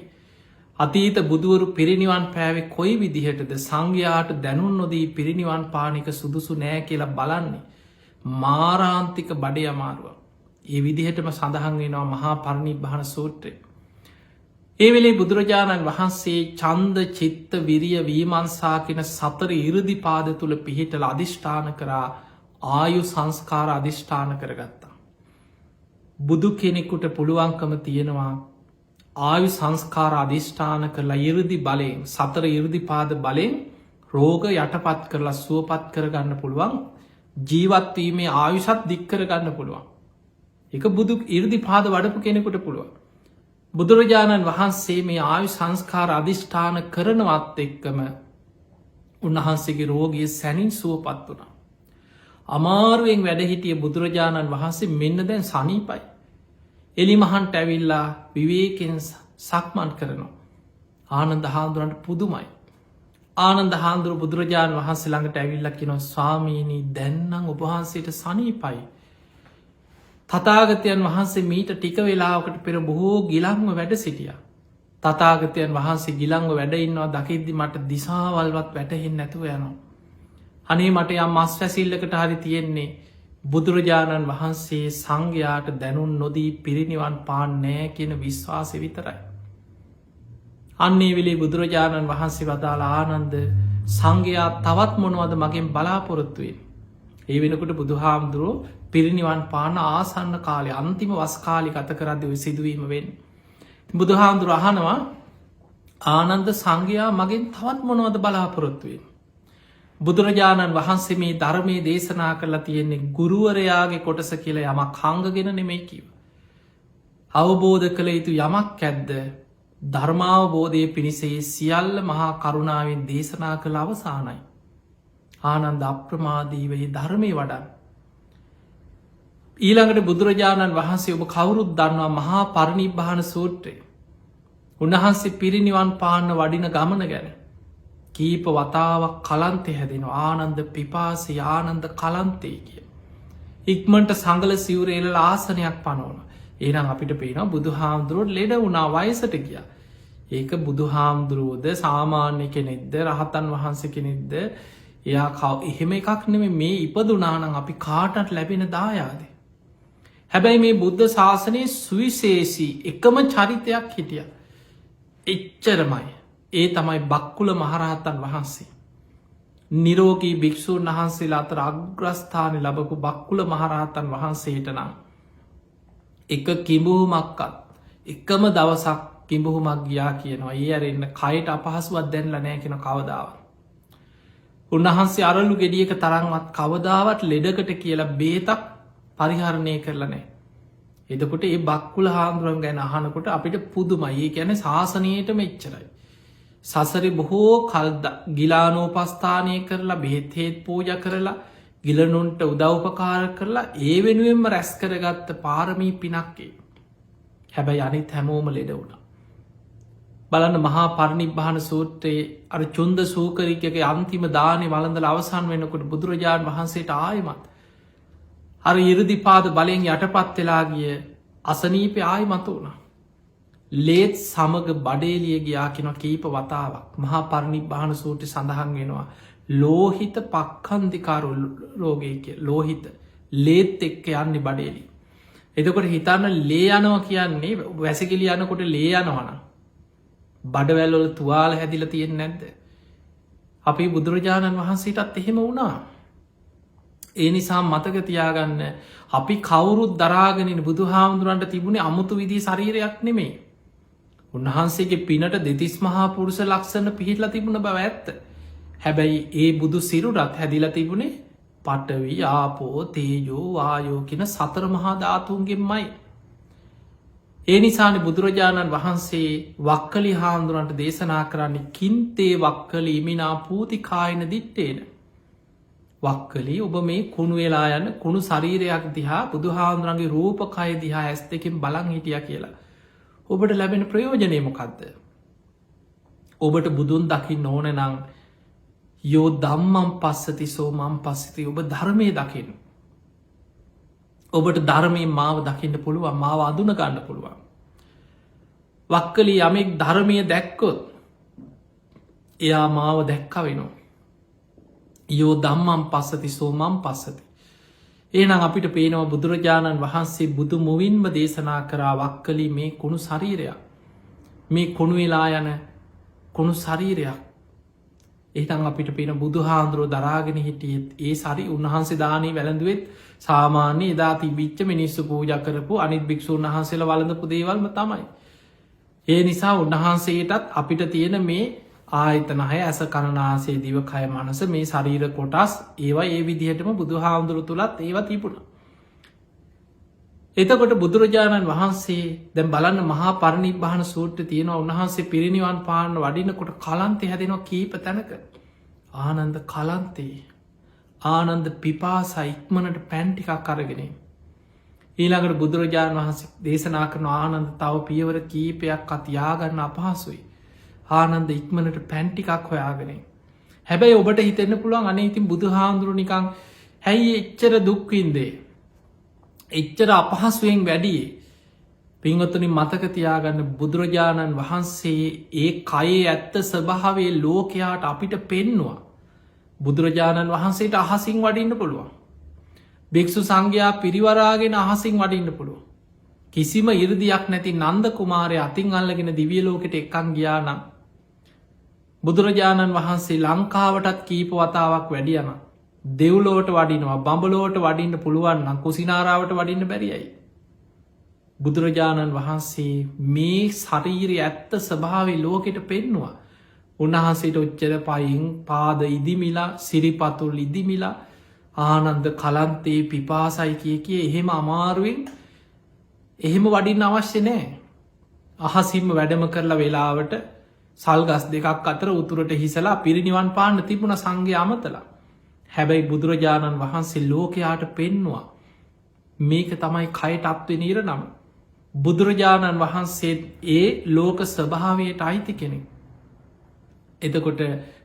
අතීත බුදුවරු පිරිනිවන් පෑවෙ කොයි විදිහටද සංඝයාට දැනුන් නොදී පිරිනිවන් පානික සුදුසු නෑ කියලා බලන්නේ. මාරාන්තික බඩේ අමාරුව. ඒ විදිහටම සඳහන් වෙනවා මහා පරිනිබ්බාන සූත්‍රය. ඒ වෙලේ බුදුරජාණන් වහන්සේ චන්ද චිත්ත විරිය වීමන්සා කියෙන සතර ඉරදිපාද තුළ පිහිටල අධිෂ්ඨාන කරා ආයු සංස්කාර අධිෂ්ඨාන කරගත්තා. බුදු කෙනෙකුට පුළුවන්කම තියෙනවා ආයු සංස්කාර අධිෂ්ඨාන කරලා ඉරදි බලයෙන් සතර ඉරදිපාද බලයෙන් රෝග යටපත් කරලා සුවපත් කරගන්න පුළුවන් ජීවත්වීමේ ආයුෂත් දික්කරගන්න පුළුවන්. එක බුදු ඉරදිපාද වඩපු කෙනෙකුට පුළුවන්. බුදුරජාණන් වහන්සේ මේ ආයු සංස්කාර අධිෂ්ඨාන කරනවත් එක්කම උන්වහන්සේගේ රෝගිය සැනින් සුවපත් වුණා. අමාරුවෙන් වැඩහිටිය බුදුරජාණන් වහන්සේ මෙන්න දැන් සනීපයි. එලිමහන්ට ඇවිල්ලා විවේකෙන් සක්මන් කරනවා. ආනන්ද හාමුදුරන්ට පුදුමයි. ආනන්ද හාමුදුරු බුදුරජාණන් වහන්සේ ළඟට ඇවිල්ලා කිනො ස්වාමීනී දැන්නම් උපහන්සේට සනීපයි. තතාගතයන් වහන්සේ මීට ටික වෙලාවකට පෙර බොහෝ ගිලංව වැඩ සිටිය. තතාගතයන් වහන්සේ ගිලංව වැඩඉන්නවා දකිද්දි මට දිසාවල්වත් වැටහෙන් නැතුව යනවා. අනේ මට යම් මස් වැසිල්ලකට හරි තියෙන්නේ බුදුරජාණන් වහන්සේ සංඝයාට දැනුන් නොදී පිරිනිවන් පාන් නෑ කියන විශ්වාසය විතරයි. අන්නේ වෙලේ බුදුරජාණන් වහන්සේ වදාළ ආනන්ද සංඝයා තවත් මොනවද මගෙන් බලාපොරොත්තුවෙන්. ඒ වෙනකොට බුදුහාමුදුරුවෝ පිරිනිවන් පාන ආසන්න කාලය අන්තිම වස්කාලි ගත කරද්දි ඔය සිදුවීම වෙන්. බුදුහාමුදුරුවෝ අහනවා ආනන්ද සංඝයා මගෙන් තවත් මොනවද බලාපොරොත්තුවෙන්. බුදුරජාණන් වහන්සේ මේ ධර්මය දේශනා කරලා තියෙන්නේ ගුරුවරයාගේ කොටස කියල යමක් හංගගෙන නෙමෙයි කිව. අවබෝධ කළ යුතු යමක් ඇද්ද ධර්මාවබෝධය පිණිසේ සියල්ල මහා කරුණාවෙන් දේශනා කළ අවසානයි. ආනන්ද අප්‍රමාදීවහි ධර්මය වඩන්. ඊළඟට බුදුරජාණන් වහන්සේ ඔබ කවුරුත් දන්නවා මහා පරිනිබ්බාන සූත්‍රය. උන්වහන්සේ පිරිනිවන් පාන්න වඩින ගමන ගැන. කීප වතාවක් කලන්තය හැදෙන ආනන්ද පිපාස ආනන්ද කලන්තේ කිය. ඉක්මට සංගල සිවරේල ආසනයක් පනෝන. ඒනම් අපිට පේනවා බුදු හාමුදුරුවට ලෙඩ වුණා වයසට කිය. ඒක බුදු හාමුදුරුවෝද සාමාන්‍ය කෙනෙක්ද රහතන් වහන්ස කෙනෙක්ද එයා කව එහෙම එකක් නෙම මේ ඉපදුනානං අපි කාටත් ලැබෙන දායාද. හැබැයි මේ බුද්ධ ශාසනයේ සුවිශේෂී එකම චරිතයක් හිටිය. එච්චරමයි. ඒ තමයි බක්කුල මහරහත්තන් වහන්සේ. නිරෝගී භික්‍ෂූන් වහන්සේලා අතර අග්‍රස්ථාන ලබපු බක්කුල මහරහත්තන් වහන්සේට නම්. එක කිඹුහුමක්කත් එකම දවසක් කිඹුහුමක් ගියා කියනවා ඒ අරන්න කයට අපහසුවත් දැන්ල නෑ කෙන කවදාව. උන්වහන්සේ අරලු ගෙඩියක තරන්වත් කවදාවත් ලෙඩකට කියලා බේතක් පරිහරණය කරලනෑ. එදකොට ඒ බක්කුල හාමුදුරුවන් ගැන අහනකොට අපිට පුදුමයි ගැන ශාසනයට මෙච්චරයි. සසරි බොහෝ කල්ද ගිලානෝපස්ථානය කරලා බෙහෙත්හෙත් පූජ කරලා ගිලනුන්ට උදව්පකාර කරලා ඒ වෙනුවෙන්ම රැස් කරගත්ත පාරමී පිනක්කේ. හැබැයි අනිත් හැමෝම ලෙඩ වුණ. බලන්න මහා පරිනිබ්බාන සූත්‍රයේ අර චුන්ද සූකරිකගේ අන්තිම දානය වළඳල අවසන් වෙනකොට බුදුරජාණන් වහන්සේට ආයමත්. අර ඉරදිපාද බලෙන් යටපත් වෙලා ගිය අසනීපය ආයමතු වුණ. ලේත් සමග බඩේලිය ගයා කෙන කීප වතාවක් මහා පරිනිබ්බාන සූට්‍ර සඳහන් වෙනවා. ලෝහිත පක්කන්දිකාරු රෝගයක ලෝහිත ලේත් එක්ක යන්නේ බඩේලි. එතකොට හිතන්න ලේ යනව කියන්නේ වැසකිලි යනකොට ලේ යනවන. බඩවැල්වල තුවාල හැදිල තියෙන් නැද්ද. අපි බුදුරජාණන් වහන්සේටත් එහෙම වුණා. ඒ නිසා මතක තියාගන්න අපි කවුරුත් දරාගෙනින් බුදු හාමුදුරන්ට තිබුණේ අමුතු විදිී ශරීරයක් නෙමේ. උන්වහන්සේගේ පිනට දෙතිස් මහා පුරුෂ ලක්ෂණ පිහිටල තිබුණ බව ඇත්ත. හැබැයි ඒ බුදු සිරුරත් හැදිල තිබුණේ පටවි ආපෝ තේජෝ වායෝ කියෙන සතර මහා ධාතුන්ගෙන්මයි. ඒ නිසාන බුදුරජාණන් වහන්සේ වක්කලි හාමුදුරන්ට දේශනා කරන්නේ කින්තේ වක්කල ඉමිනා පූතිකායන දිට්ටේන. වක්කලි ඔබ මේ කුණු වෙලා යන කුණු ශරීරයක් දිහා බුදුහාමුදුරන්ගේ රූපකය දිහා ඇස් දෙකින් බලන් හිටියා කියලා. ඔබට ලැබෙන ප්‍රයෝජනය මොකක්ද? ඔබට බුදුන් දකින්න ඕන නම් යෝ ධම්මං පස්සති සෝ මං පස්සති. ඔබ ධර්මය දකින්න. ඔබට ධර්මයෙන් මාව දකින්න පුළුවන්, මාව අඳුන ගන්න පුළුවන්. වක්කලි යමෙක් ධර්මය දැක්කොත් එයා මාව දැක්ක වෙනවා. යෝ ධම්මං පස්සති සෝ මං පස්සති. එහෙනම් අපිට පේනවා බුදුරජාණන් වහන්සේ බුදු මුවින්ම දේශනා කරා වක්කලි මේ කුණු ශරීරයක්. මේ කුණු වෙලා යන කුණු ශරීරයක්. එහෙනම් අපිට පේන බුදුහාඳුරෝ දරාගෙන හිටියෙත් ඒ සරි උන්වහන්සේ දානේ වැළඳුවෙත් සාමාන්‍ය එදා තිබිච්ච මිනිස්සු පූජා කරපු අනිත් භික්ෂුන් වහන්සේලා වළඳපු දේවල්ම තමයි. ඒ නිසා උන්වහන්සේටත් අපිට තියෙන මේ ආයතන 6 ඇස කන නාසය දිව කය මනස මේ ශරීර කොටස් ඒවා ඒ විදිහටම බුදුහාමුදුරු තුලත් ඒවා තිබුණා. එතකොට බුදුරජාණන් වහන්සේ දැන් බලන්න මහා පරිනිබ්බාන සූත්‍රයේ තියෙනවා උන්වහන්සේ පිරිනිවන් පාන්න වඩිනකොට කලන්තේ හැදෙනවා කීප තැනක. ආනන්ද කලන්තේ ආනන්ද පිපාසා ඉක්මනට පැන් ටිකක් අරගෙන ඊළඟට බුදුරජාණන් වහන්සේ දේශනා කරන ආනන්ද තව පියවර කීපයක් අතියා ගන්න අපහසුයි. ආනන්ද ඉක්මනට පැන් ටිකක් හොයාගෙන. හැබැයි ඔබට හිතෙන්න පුළුවන් අනේ ඉතින් බුදුහාමුදුරු නිකන් ඇයි එච්චර දුක් විඳේ? එච්චර අපහසුවෙන් වැඩියේ. පින්වත්නි මතක තියාගන්න බුදුරජාණන් වහන්සේ ඒ කයේ ඇත්ත ස්වභාවයේ ලෝකයාට අපිට පෙන්නවා. බුදුරජාණන් වහන්සේට අහසින් වඩින්න පුළුවන්. භික්ෂු සංඝයා පිරිවරාගෙන අහසින් වඩින්න පුළුවන්. කිසිම 이르දියක් නැති නන්ද කුමාරයා අතින් අල්ලගෙන දිව්‍ය ලෝකෙට එක්කන් ගියා නම් බුදුරජාණන් වහන්සේ ලංකාවටත් කීප වතාවක් වැඩියම දෙව්ලොවට වඩිනවා, බඹලොවට වඩින්න පුළුවන් නම් කුසිනාරාවට වඩින්න බැරියයි. බුදුරජාණන් වහන්සේ මේ ශරීරයේ ඇත්ත ස්වභාවය ලෝකෙට පෙන්නවා. උන්වහන්සේට ඔච්චර පයින් පාද ඉදිමිලා සිරිපතුල් ඉදිමිලා ආනන්ද කලන්තේ පිපාසයි කිය එහෙම අමාරුවෙන් එහෙම වඩින්න අවශ්‍ය නෑ. අහසින්ම වැඩම කරලා වෙලාවට සල්ගස් දෙකක් අතර උතුරට හිසලා පිරිනිවන් පාන්න තිබුණ සංඝය අමතලා. හැබැයි බුදුරජාණන් වහන්සේ ලෝකයාට පෙන්නවා මේක තමයි කයට අත්වෙන ඉරණම. බුදුරජාණන් වහන්සේ ඒ ලෝක ස්වභාවයට අයිති කෙනෙක්. එතකොට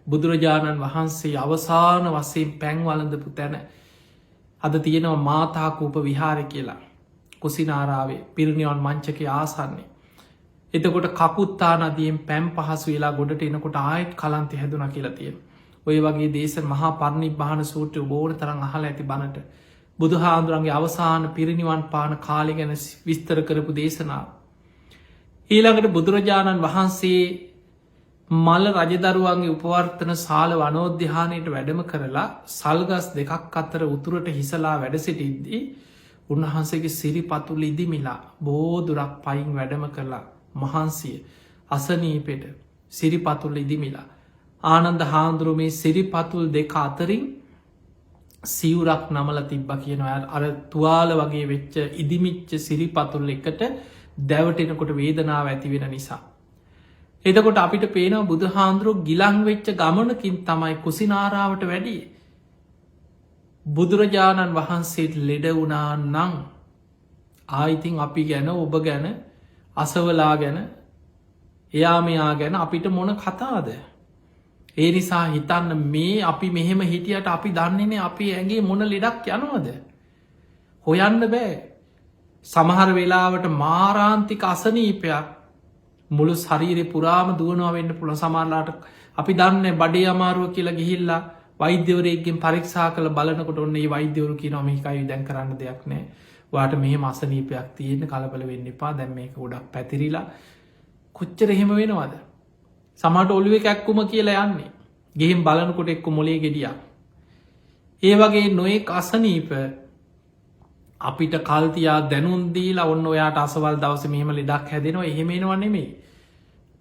බුදුරජාණන් වහන්සේ අවසාන වශයෙන් පැන් වළඳපු තැන අද තියෙනවා මාතාකූප විහාර කියලා. කුසිනාරාවේ පිරිනිවන් මංචකයේ ආසන්නේ. එතකොට කකුත්තා නදියෙන් පැම් පහසු වෙලා ගොඩට එනකොට ආයෙත් කලන්තේ හැදුනා කියලා තියෙනවා. ඔය වගේ දේශ මහා පරිනිබ්බාන සූත්‍රය බොහෝ තරම් අහලා ඇති බණට බුදුහාඳුරන්ගේ අවසාන පිරිනිවන් පාන කාලය ගැන විස්තර කරපු දේශනාව. ඊළඟට බුදුරජාණන් වහන්සේ මල්ල රජදරුවන්ගේ උපවර්තන ශාල වනෝද්‍යානයට වැඩම කරලා සල්ගස් දෙකක් අතර උතුරට හිසලා වැඩ සිටිද්දී උන්වහන්සේගේ සිරිපතුල් ඉදිමිලා බෝදුරක් පයින් වැඩම කරලා මහන්සිය අසනීපෙට සිරිපතුල් ඉදිමිලා ආනන්ද හාමුදුරුවෝ මේ සිරිපතුල් දෙක අතරින් සිවුරක් නමල තිබ්බ කියනවා. අර තුවාල වගේ වෙච්ච ඉදිමිච්ච සිරිපතුල් එකට දැවටෙනකොට වේදනාව ඇතිවෙන නිසා. එතකොට අපිට පේනවා බුදුහාමුදුරුවෝ ගිලන් වෙච්ච ගමනකින් තමයි කුසිනාරාවට වැඩියේ. බුදුරජාණන් වහන්සේට ලෙඩ වුණා නං ආයිතින් අපි ගැන ඔබ ගැන අසවලා ගැන එයා මෙයා ගැන අපිට මොන කතාද? ඒ නිසා හිතන්න මේ අපි මෙහෙම හිටියට අපි දන්නේනේ අපි ඇගේ මොන ලෙඩක් යනවද? හොයන්න බෑ. සමහර වෙලාවට මාරාන්තික අසනීපයක් මුළු ශරීරේ පුරාම දුවනවා වෙන්න පුළුවන්. සමහරලාට අපි දන්නේ බඩේ අමාරුව කියලා ගිහිල්ලා වෛද්‍යවරයෙක්ගෙන් පරීක්ෂා කළ බලනකොට ඔන්න ඒ වෛද්‍යවරු කියනවා මේකයි දැන් කරන්න දෙයක් නෑ. ඔයාට මෙහෙම අසනීපයක් තියෙන කලබල වෙන්න එපා. දැන් මේක ගොඩක් පැතිරිලා කොච්චර එහෙම වෙනවද? සමහරට ඔළුවේ කැක්කුම කියලා යන්නේ. ගිහින් බලනකොට එක්ක මොලේ ගෙඩියක්. ඒ වගේ නොයෙක් අසනීප අපිට කල් තියා දැනුම් දීලා ඔන්න ඔයාට අසවල් දවසේ මෙහෙම ලෙඩක් හැදෙනවා එහෙම එනවා නෙමෙයි.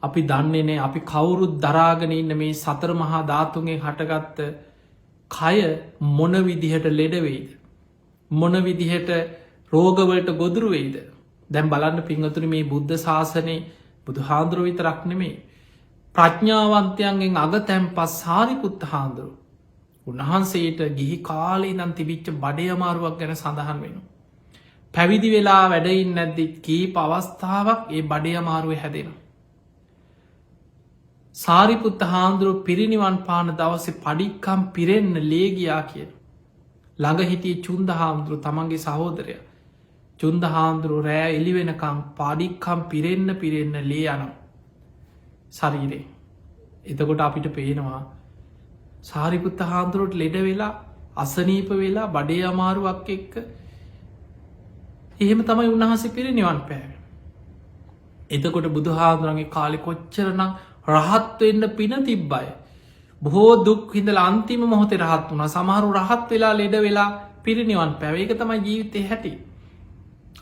අපි දන්නේ නැහැ අපි කවුරුත් දරාගෙන ඉන්න මේ සතර මහා ධාතුන්ගෙන් හටගත්ත කය මොන විදිහට ලෙඩ වෙයිද? මොන විදිහට රෝගවලට ගොදුරු වෙයිද? දැන් බලන්න පින්වතුනි මේ බුද්ධ ශාසනයේ බුදුහාඳුරුවෝ විතරක් නෙමෙයි ප්‍රඥාවන්තයන්ගෙන් අගතැන්පත් සාරිපුත්ත හාමුදුරුවෝ උන්වහන්සේට ගිහි කාලේ ඉඳන් තිබිච්ච බඩේ අමාරුවක් ගැන සඳහන් වෙනවා. පැවිදි වෙලා වැඩ ඉන්නේ නැද්දි කීප අවස්ථාවක් ඒ බඩේ අමාරුවේ හැදෙනවා. සාරිපුත්ත හාමුදුරුවෝ පිරිනිවන් පාන දවසේ පඩික්කම් පිරෙන්න ලේ ගියා කියන. ළඟ හිටියේ චුන්ද හාමුදුරුවෝ තමන්ගේ සහෝදරයා. චුන්ද හාමුදුරුවෝ රෑ එළි වෙනකම් පඩික්කම් පිරෙන්න ලේ යනවා. ශරීරේ. එතකොට අපිට පේනවා සාරිපුත්ත හාමුදුරුවෝට ලෙඩ වෙලා අසනීප වෙලා බඩේ අමාරුවක් එක්ක එහෙම තමයි උන්වහන්සේ පිරිනිවන් පෑවේ. එතකොට බුදුහාමුදුරන්ගේ කාලේ කොච්චරනම් රහත් වෙන්න පින තිබ්බයි. බොහෝ දුක් විඳලා අන්තිම මොහොතේ රහත් වුණා. සමහරු රහත් වෙලා ලෙඩ වෙලා පිරිනිවන් පෑවේ. ඒක තමයි ජීවිතේ හැටි.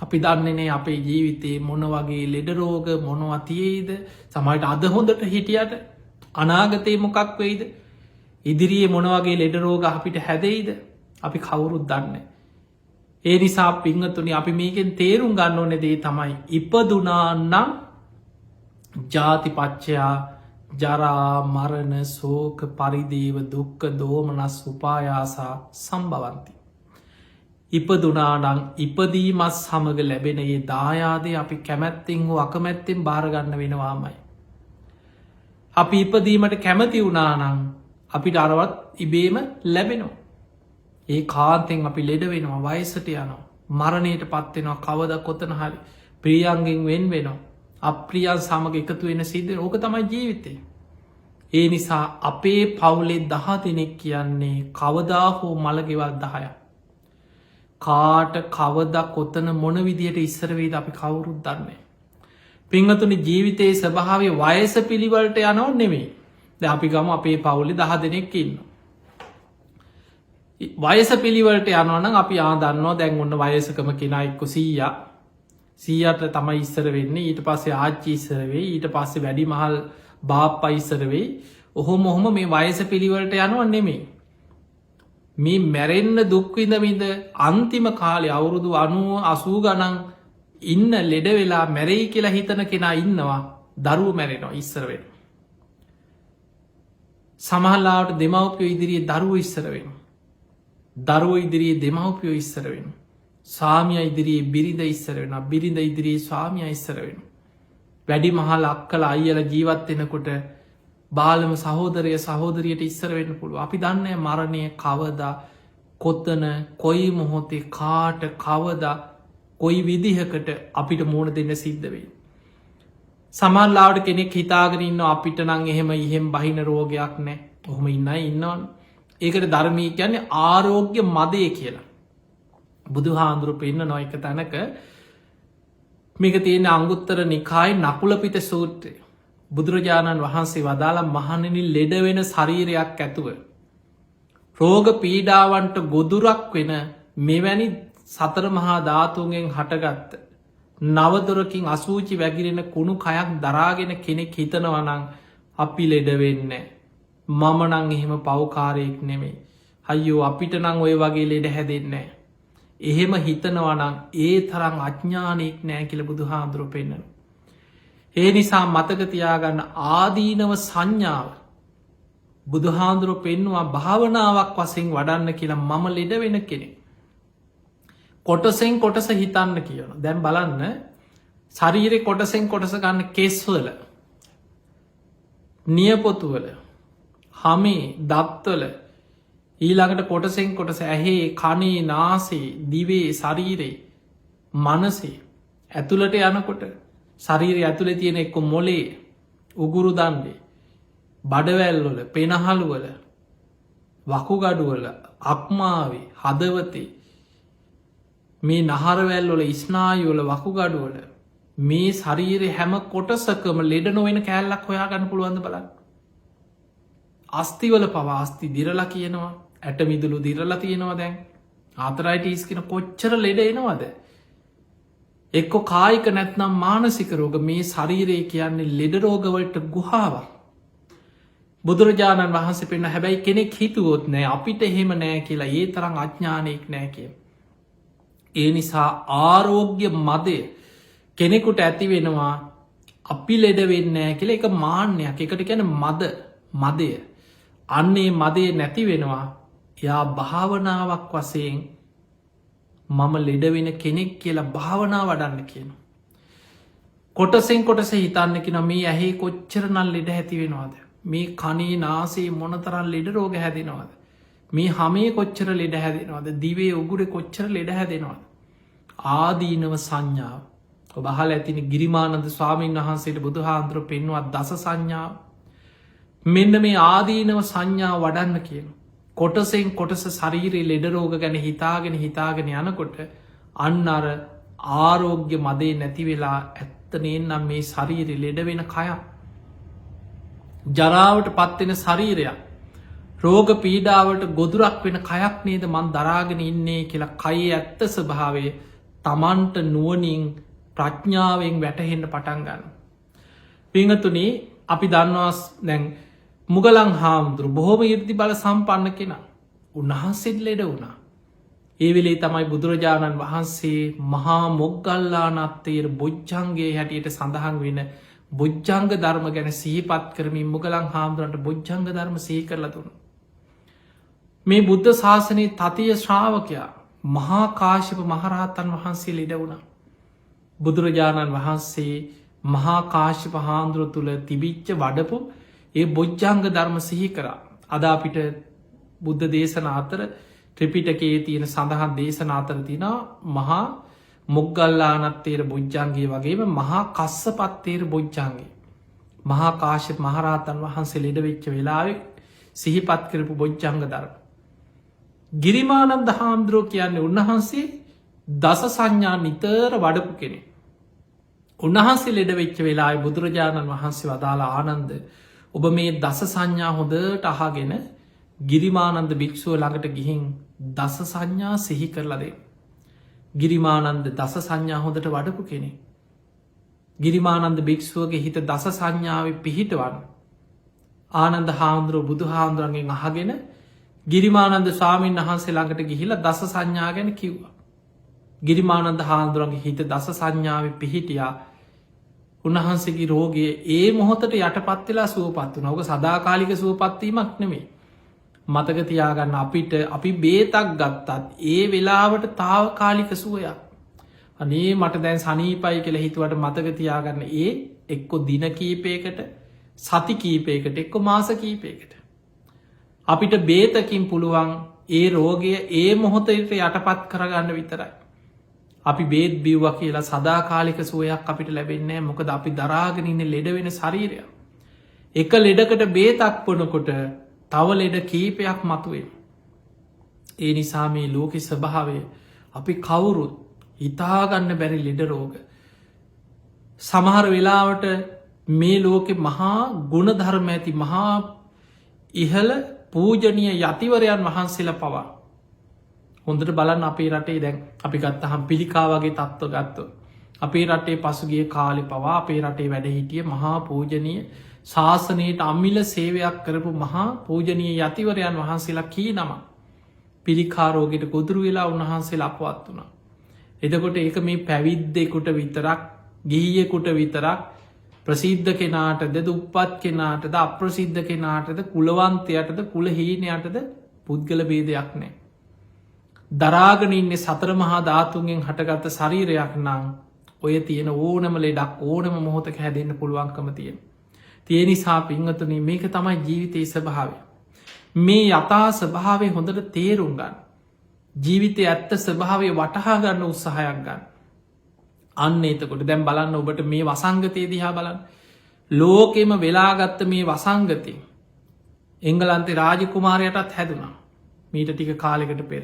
අපි දන්නේ නැහැ අපේ ජීවිතේ මොන වගේ ලෙඩ රෝග මොනවා තියෙයිද? සමහරට අද හොඳට හිටියට අනාගතේ මොකක් වෙයිද? ඉදිරියේ මොන වගේ ලෙඩ රෝග අපිට හැදෙයිද? අපි කවුරුත් දන්නේ නැහැ. ඒ නිසා පිංගතුනි අපි මේකෙන් තේරුම් ගන්න ඕනේ දේ තමයි ඉපදුනා නම් ජාතිපච්චයා ජරා මරණ ශෝක පරිදේව දුක්ඛ දෝමනස් උපායාසා සම්භවಂತಿ. ඉපදුනා නම් ඉපදීමත් සමග ලැබෙන ඒ දායාදේ අපි කැමැත්තෙන් හෝ අකමැත්තෙන් බාර ගන්න වෙනවාමයි. අපි ඉපදීමට කැමති වුණා නම් අපිට අරවත් ඉබේම ලැබෙනවා. ඒ කාන්තෙන් අපි ලෙඩ වෙනවා වයසට යනවා මරණයට පත්වෙනවා කවද කොතන හරි ප්‍රියන්ගෙන් වෙන් වෙනවා අප්‍රියන් සමග එකතු වෙන සිද්ධ ඕක තමයි ජීවිතේ. ඒ නිසා අපේ පවුලේ 10 දෙනෙක් කියන්නේ කවදා හෝ මළගෙවල් 10ක්. කාට කවදා කොතන මොන විදියට ඉස්සර වේද අපි කවුරුත් දන්නේ. පින්වතුනි ජීවිතයේ ස්වභාවය වයස පිළිවෙලට යනව නෙමෙයි. දැන් අපි ගමු අපේ පවුලේ 10 දෙනෙක් ඉන්නවා. වයස පිළිවලට යනවනම් අපි දන්නවා දැන් ඔන්න වයසකම කෙනා එක්ක 100ට තමයි ඉස්සර වෙන්නේ. ඊට පස්සේ ආච්චි ඉස්සර වෙයි. ඊට පස්සේ වැඩිමහල් බාප්පා ඉස්සර වෙයි. ඔහොම මේ වයස පිළිවලට යනව නෙමෙයි. මේ මැරෙන්න දුක් විඳ අන්තිම කාලේ අවුරුදු 90 80 ගණන් ඉන්න ලෙඩ වෙලා මැරෙයි කියලා හිතන කෙනා ඉන්නවා. දරුවෝ මැරෙනවා ඉස්සර වෙනවා. සමහරවිට දෙමව්පියෝ ඉදිරියේ දරුවෝ ඉස්සර වෙනවා. දරුවෝ ඉදිරියේ දෙමව්පියෝ ඉස්සර වෙනවා. ස්වාමියා ඉදිරියේ බිරිඳ ඉස්සර වෙනවා. බිරිඳ ඉදිරියේ ස්වාමියා ඉස්සර වෙනවා. වැඩිමහල් අක්කලා අයියලා ජීවත් වෙනකොට බාලම සහෝදරය සහෝදරියට ඉස්සර වෙන්න පුළුවන්. අපි දන්නේ මරණය කවදා කොතන කොයි මොහොතේ කාට කවදා කොයි විදිහකට අපිට මුහුණ දෙන්න සිද්ධ වෙයි. සමහරවිට කෙනෙක් හිතාගෙන ඉන්නවා අපිට නම් එහෙම ඉහෙන් බහින රෝගයක් නැහැ. ඔහොම ඉන්නවනේ. ඒකට ධර්මී කියන්නේ ආරෝග්‍ය මදය කියලා. බුදුහාඳුරු පෙන්නනවා එක තැනක මේක තියෙන අංගුත්තර නිකායේ නකුලපිත සූත්‍රය. බුදුරජාණන් වහන්සේ වදාළා මහණෙනි ලෙඩ වෙන ශරීරයක් ඇතුව රෝග පීඩාවන්ට ගොදුරක් වෙන මෙවැනි සතර මහා ධාතුන්ගෙන් හටගත්ත නවදොරකින් අසූචි වැగిරෙන කුණු කයක් දරාගෙන කෙනෙක් හිතනවා නම් අපි ලෙඩ වෙන්නේ මම නං එහෙම පව්කාරයෙක් නෙමෙයි. අයියෝ අපිට නං ඔය වගේ ලෙඩ හැදෙන්නේ. එහෙම හිතනවා නම් ඒ තරම් අඥානෙක් නෑ කියලා බුදුහාඳුරු පෙන්නනවා. ඒ නිසා මතක තියාගන්න ආදීනව සංඥාව බුදුහාඳුරු පෙන්නවා භාවනාවක් වශයෙන් වඩන්න කියලා මම ලෙඩ වෙන කෙනෙක්. කොටසෙන් කොටස හිතන්න කියනවා. දැන් බලන්න ශරීරේ කොටසෙන් කොටස ගන්න කෙස්වල නියපොතුවල හමේ දත්වල ඊළඟට කොටසෙන් කොටස ඇහේ කනේ නාසේ දිවේ ශරීරේ මනසේ ඇතුළට යනකොට ශරීරය ඇතුළේ තියෙන එක්ක මොලේ උගුරු දණ්ඩේ බඩවැල්වල පෙනහළුවල වකුගඩුවල අක්මාවේ හදවතේ මේ නහරවැල්වල ස්නායුවල වකුගඩුවල මේ ශරීරය හැම කොටසකම ලෙඩ නොවෙන කෑල්ලක් හොයාගන්න පුළුවන්ද බලන්න. අස්තිවල පවා අස්ති දිරලා කියනවා ඇට මිදුළු දිරලා තියෙනවා දැන් ආතරයිටිස් කියන කොච්චර ලෙඩ එනවද. එක්කො කායික නැත්නම් මානසික රෝග මේ ශරීරය කියන්නේ ලෙඩ රෝගවලට ගුහාවක්. බුදුරජාණන් වහන්සේ පෙන්න හැබැයි කෙනෙක් හිතුවොත් නෑ අපිට එහෙම නෑ කියලා ඒ තරම් අඥානයෙක් නෑ කිය. ඒ නිසා ආරෝග්‍ය මදය කෙනෙකුට ඇති වෙනවා අපි ලෙඩ වෙන්නෑ කියලා එක මාන්‍යයක් එකට කියන මදය අන්නේ මදය නැති වෙනවා යා භාවනාවක් වසයෙන් මම ලෙඩවෙන කෙනෙක් කියලා භාවනා වඩන්න කියනවා. කොටසෙන් කොටස හිතන්නකි නො මේ ඇහි කොච්චරනල් ලෙඩ ඇතිවෙනවාද. මේ කනේ නාසේ මොනතරල් ලෙඩ රෝග හැදෙනවාද. මේ හමේ කොච්චර ලෙඩ හැදෙනවාද. දිවේ උගුර කොච්චර ලෙඩ හැදෙනවාද. ආදීනව සංඥාව ඔබහල ඇතින ගිරිමානන්ද ස්වාමීන් වහන්සේට බුදු හාන්දුර පෙන්වත් දස සංඥාව මෙන්න මේ ආදීනව සංඥා වඩන්න කියන. කොටසෙන් කොටස ශරීරයේ ලෙඩරෝග ගැන හිතාගෙන යනකොට අන්න අර ආරෝග්‍ය මදේ නැතිවෙලා ඇත්තනයෙන් නම් මේ ශරීරි ලෙඩ වෙන කයක්. ජරාවට පත්වෙන ශරීරයක් රෝග පීඩාවට ගොදුරක් වෙන කයක් නේද මන් දරාගෙන ඉන්නේ කියලා කයේ ඇත්ත ස්වභාවය තමන්ට නුවනින් ප්‍රඥාවෙන් වැටහෙන්න පටන් ගන්න. පිංහතුනේ අපි දන්නවාස් දැන් මුගලං හාමුදුරු බොහොම ඉර්දි බල සම්පන්න කෙන උන්වහන්සෙත් ලෙඩ වුණා. ඒ වෙලේ තමයි බුදුරජාණන් වහන්සේ මහා මොග්ගල්ලානත්තේර බොජ්ජන්ගේ හැටියට සඳහන් වෙන බොජ්ජංග ධර්ම ගැන සහිපත් කරමින් මුගලං හාමුදුරන්ට බොජ්ජංග ධර්ම සහි කරලා දුන්න. මේ බුද්ධ ශාසනයේ තතිය ශ්‍රාවකයා මහා කාශ්‍යප මහරහතන් වහන්සේ ලෙඩ වුණා. බුදුරජාණන් වහන්සේ මහා කාශ්‍යප හාමුදුරුව තුළ තිබිච්ච වඩපු ඒ බොජ්ජංග ධර්ම සිහි කරා. අද අපිට බුද්ධ දේශන අතර ත්‍රිපිටකයේ තියෙන සඳහන් දේශන අතර තින මහා මොග්ගල්ලානත්තේර බොජ්ජන්ගේ වගේම මහා කස්සපත්තේර බොජ්ජන්ගේ මහා කාශ්‍යප මහරහතන් වහන්සේ ලෙඩ වෙච්ච වෙලාවෙ සිහිපත් කරපු බොජ්ජංග ධර්ම. ගිරිමානන්ද හාමුදුරුවෝ කියන්නේ උන්වහන්සේ දස සංඥා නිතර වඩපු කෙනෙ. උන්වහන්සේ ලෙඩ වෙච්ච වෙලායි බුදුරජාණන් වහන්සේ වදාලා ආනන්ද ඔබ මේ දස සංඥා හොඳට අහගෙන ගිරිමානන්ද භික්ෂුව ළඟට ගිහින් දස සංඥා සිහි කරලදේ. ගිරිමානන්ද දස සංඥා හොඳට වඩපු කෙනෙ. ගිරිමානන්ද භික්ෂුවගේ හිත දස සංඥාව පිහිටවන්න. ආනන්ද හාමුදුරුව බුදු හාමුදුරන්ගෙන් අහගෙන ගිරිමානන්ද ස්වාමීන් වහන්සේ ළඟට ගිහිලා දස සංඥා ගැන කිව්වා. ගිරිමානන්ද හාමුදුරන්ගේ හිත දස සංඥාව පිහිටියා. උන්වහන්සේගේ රෝගය ඒ මොහොතට යටපත් වෙලා සුවපත් වන ඕක සදාකාලික සුවපත්වීමක් නෙමේ. මතකතියාගන්න අපිට අපි බේතක් ගත්තත් ඒ වෙලාවට තාවකාලික සුවයක්. අනේ මට දැන් සනීපයි කියල හිතුවට මතකතියාගන්න ඒ එක්කො දින කීපයකට සති කීපයකට එක්කො මාස කීපයකට. අපිට බේතකින් පුළුවන් ඒ රෝගය ඒ මොහොතට යටපත් කරගන්න විතරයි. අපි බේත් බිව්ව කියලා සදාකාලික සුවයක් අපිට ලැබෙන්නේ මොකද අපි දරාගෙනන්න ලෙඩ වෙන ශරීරය. එක ලෙඩකට බේතක් පොනකොට තව ලෙඩ කීපයක් මතුවේ. ඒ නිසා මේ ලෝකෙ ස්වභාවය අපි කවුරුත් හිතාගන්න බැරි ලෙඩ රෝග. සමහර වෙලාවට මේ ලෝකෙ මහා ගුණධර්ම ඇති මහා ඉහල පූජනය යතිවරයන් වහන්සේලා පවා. හොඳට බලන්න අපේ රටේ දැන් අපි ගත්තහම් පිළිකා වගේ තත්ව ගත්ත. අපේ රටේ පසුගිය කාලෙ පවා අපේ රටේ වැඩ හිටිය මහා පූජනය ශාසනයට අම්මිල සේවයක් කරපු මහා පූජනය යතිවරයන් වහන්සේලා කී නම පිළිකාරෝගට ගොදුරු වෙලා උන්වහන්සේ අපවත් වුණා. එදකොට ඒක මේ පැවිද්දෙකුට විතරක් ගිහියෙකුට විතරක් ප්‍රසිද්ධ කෙනාටද දුප්පත් කෙනාටද අප්‍රසිද්ධ කෙනාටද කුලවන්තයටද කුලහීනයටද පුද්ගල බේදයක් නෑ. දරාගෙන ඉන්නේ සතර මහා ධාතුන්ගෙන් හටගත්ත ශරීරයක් නං ඔය තියෙන ඕනම ලෙඩක් ඕනම මොහොතක හැදෙන්න්න පුළුවන්කම තියෙන. තිය නිසා පිංහතුන මේක තමයි ජීවිතයේ ස්වභාවය. මේ යථා ස්වභාවය හොඳට තේරුම් ගන්න. ජීවිතය ඇත්ත ස්වභාවය වටහා ගන්න උත්සාහයක් ගන්න. අන්න එතකොට දැම් බලන්න ඔබට මේ වසංගතය දිහා බලන්න. ලෝකෙම වෙලාගත්ත මේ වසංගතය එංගලන්තේ රාජකුමාරයටත් හැදුනා මීට ටික කාලෙකට පෙර.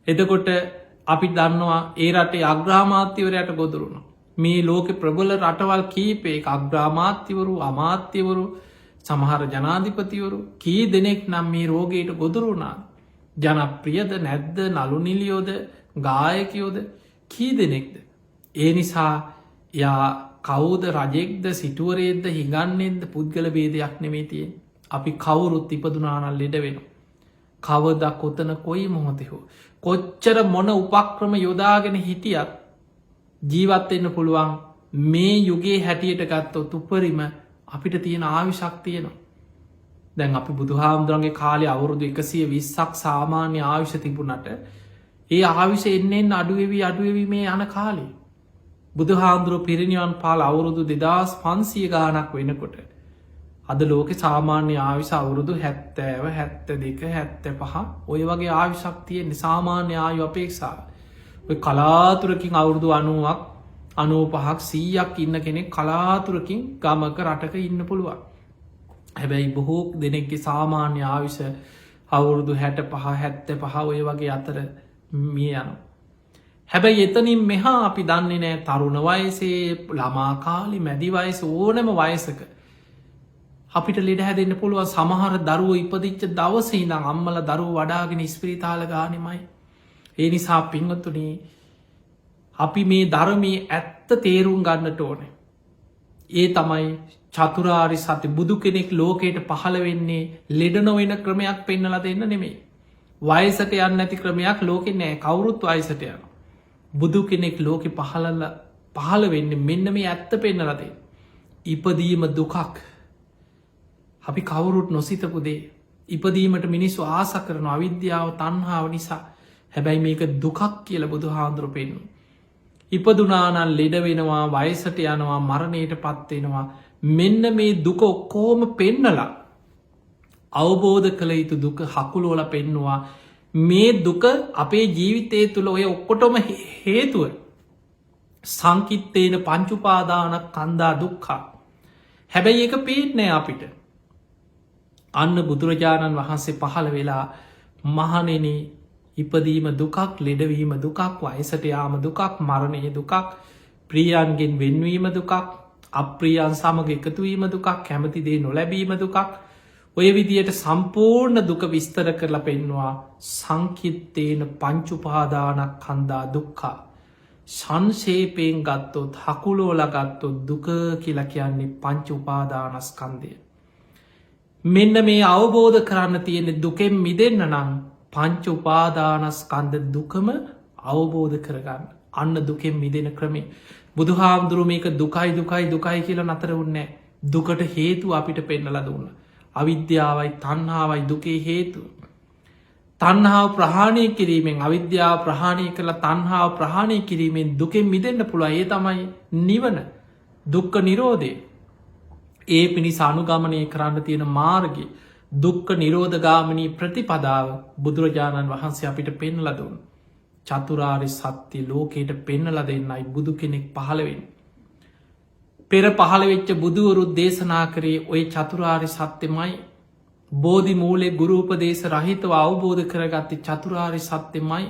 එදකොට අපි දන්නවා ඒ රටේ අග්‍රාමාත්‍යවරයට ගොදුරුණු. මේ ලෝක ප්‍රබල රටවල් කීපේ අග්‍රාමාත්‍යවරු අමාත්‍යවරු සමහර ජනාධිපතිවරු කී දෙනෙක් නම් මේ රෝගයට ගොදුරුණා. ජනප්‍රියද නැද්ද නළුනිලියෝද ගායකයෝද කී දෙනෙක්ද. ඒ නිසා යා කවුද රජෙක්ද සිටුවරේද හිගන්නෙන්ද පුද්ගල බේදයක් නෙමේතියෙන් අපි කවුරුත් ඉපදුනානල් ලෙඩ වෙන. කවද කොතන කොයි මොහොතෙහෝ. කොච්චර මොන උපක්‍රම යොදාගෙන හිටියත් ජීවත්වෙන්න පුළුවන් මේ යුගේ හැටියට ගත්තොත් උපරිම අපිට තියෙන ආවිශක් තියෙනවා. දැන් අපි බුදුහාමුදුරන්ගේ කාලේ අවුරුදු 120ක් සාමාන්‍ය ආයුෂ තිබුණට ඒ ආයුෂ එන්නෙන් අඩුවෙවි මේ යන කාලේ බුදුහාමුදුරුවෝ පිරිනිවන් පාල අවුරුදු 2500 ගාණක් වෙනකොට අද ලෝකෙ සාමාන්‍ය ආයුෂ අවුරුදු 70 72 75 ඔය වගේ ආයුෂක් තියෙන සාමාන්‍ය ආයු අපේක්ෂාව. ඔය කලාතුරකින් අවුරුදු 90ක් 95ක් 100ක් ඉන්න කෙනෙක් කලාතුරකින් ගමක රටක ඉන්න පුළුවන්. හැබැයි බොහෝ දෙනෙක්ගේ සාමාන්‍ය ආයුෂ අවුරුදු 65 75 ඔය වගේ අතර මිය යනවා. හැබැයි එතනින් මෙහා අපි දන්නේ නෑ තරුණ වයසේ ළමා කාලේ මැදි වයස ඕනම වයසක අපිට ලෙඩ හැදෙන්න පුළුවන්. සමහර දරුවෝ ඉපදිච්ච දවසේ ඉඳන් අම්මලා දරුවෝ වඩාගෙන ඉස්පිරිතාල ගානෙමයි. ඒ නිසා පින්වතුනි අපි මේ ධර්මයේ ඇත්ත තේරුම් ගන්නට ඕනේ. ඒ තමයි චතුරාර්ය සත්‍ය. බුදු කෙනෙක් ලෝකයට පහළ වෙන්නේ ලෙඩ නොවන ක්‍රමයක් පෙන්නලා දෙන්න නෙමෙයි. වයසට යන්නේ නැති ක්‍රමයක් ලෝකේ නෑ. කවුරුත් වයසට යනවා. බුදු කෙනෙක් ලෝකෙ පහළ වෙන්නේ මෙන්න මේ ඇත්ත පෙන්නලා දෙන්න. ඉපදීම දුකක්. අපි කවුරුත් නොසිතපු දේ. ඉපදීමට මිනිස්සු ආස කරන අවිද්‍යාව තණ්හාව නිසා. හැබැයි මේක දුකක් කියලා බුදුහාඳුරු පෙන්වනවා. ඉපදුනානම් ලෙඩ වෙනවා, වයසට යනවා, මරණයට පත් වෙනවා. මෙන්න මේ දුක ඔක්කොම පෙන්නලා අවබෝධ කළ යුතු දුක හකුලෝලා පෙන්නවා. මේ දුක අපේ ජීවිතය තුළ ඔය ඔක්කොටම හේතුව සංකිත්තේන පංචුපාදානක් කන්දා දුක්ඛා. හැබැයි ඒක පේන්නේ අපිට. අන්න බුදුරජාණන් වහන්සේ පහළ වෙලා මහණෙනි ඉපදීම දුකක්, ලෙඩවීම දුකක්, වයසට යාම දුකක්, මරණය දුකක්, ප්‍රියයන්ගෙන් වෙන්වීම දුකක්, අප්‍රියයන් සමග එකතුවීම දුකක්, කැමති දේ නොලැබීම දුකක්. ඔය විදියට සම්පූර්ණ දුක විස්තර කරලා පෙන්වා සංකිත්තේන පංචුපාදානක් කන්දා දුක්ඛා. සංක්ෂේපයෙන් ගත්තොත් හකුලෝල ගත්තොත් දුක කියලා කියන්නේ පංච උපාදානස්කන්ධය. මෙන්න මේ අවබෝධ කරන්න තියෙන දුකෙන් මිදෙන්න නම් පංච උපාදානස්කන්ධ දුකම අවබෝධ කරගන්න. අන්න දුකෙන් මිදෙන ක්‍රමේ. බුදුහාමුදුරුවෝ මේක දුකයි දුකයි දුකයි කියලා නතර වුණේ නැහැ. දුකට හේතු අපිට පෙන්නලා දුන්නා. අවිද්‍යාවයි තණ්හාවයි දුකේ හේතු. තණ්හාව ප්‍රහාණය කිරීමෙන් අවිද්‍යාව ප්‍රහාණය කරලා තණ්හාව ප්‍රහාණය කිරීමෙන් දුකෙන් මිදෙන්න පුළුවන්. ඒ තමයි නිවන, දුක්ඛ නිරෝධය. ඒ පිණිස අනුගමනය කරන්න තියෙන මාර්ගය දුක්ඛ නිරෝධගාමිනී ප්‍රතිපදාව බුදුරජාණන් වහන්සේ අපිට පෙන්වලා දුන්නා. චතුරාර්ය සත්‍ය ලෝකයට පෙන්වලා දෙන්නයි බුදු කෙනෙක් පහළ වෙන්නේ. පෙර පහළ වෙච්ච බුදුවරුත් දේශනා කරේ ඔය චතුරාර්ය සත්‍යමයි. බෝධි මූලේ ගුරු උපදේශ රහිතව අවබෝධ කරගත්තේ චතුරාර්ය සත්‍යමයි.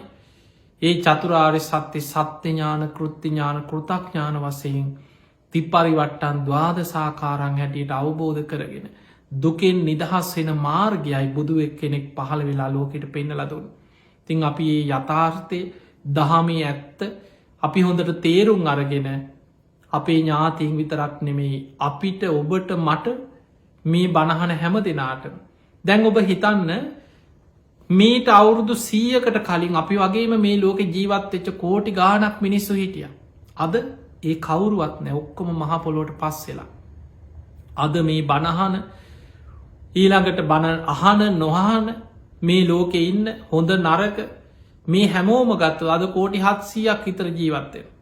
ඒ චතුරාර්ය සත්‍ය සත්‍ය ඥාන, කෘත්‍ය ඥාන, කෘතඥාන වශයෙන් ත්‍රිපරිවට්ටන් ද්වාදසාකාරයන් හැටියට අවබෝධ කරගෙන දුකෙන් නිදහස් වෙන මාර්ගයයි බුදු කෙනෙක් පහළ වෙලා ලෝකෙට පෙන්නලා දුන්නේ. ඉතින් අපි මේ යථාර්ථය, දහමේ ඇත්ත අපි හොඳට තේරුම් අරගෙන අපේ ඥාතීන් විතරක් නෙමෙයි අපිට, ඔබට, මට මේ බණහන හැම දෙනාටම. දැන් ඔබ හිතන්න මීට අවුරුදු 100කට කලින් අපි වගේම මේ ලෝකෙ ජීවත් වෙච්ච කෝටි ගාණක් මිනිස්සු හිටියා. අද ඒ කවුරුවත් නැහැ. ඔක්කොම මහ පොළොවට පස් වෙලා. අද මේ බණහන ඊළඟට බණ අහන නොහන මේ ලෝකෙ ඉන්න හොඳ නරක මේ හැමෝම ගත්තොත් අද කෝටි 700ක් විතර ජීවත් වෙනවා.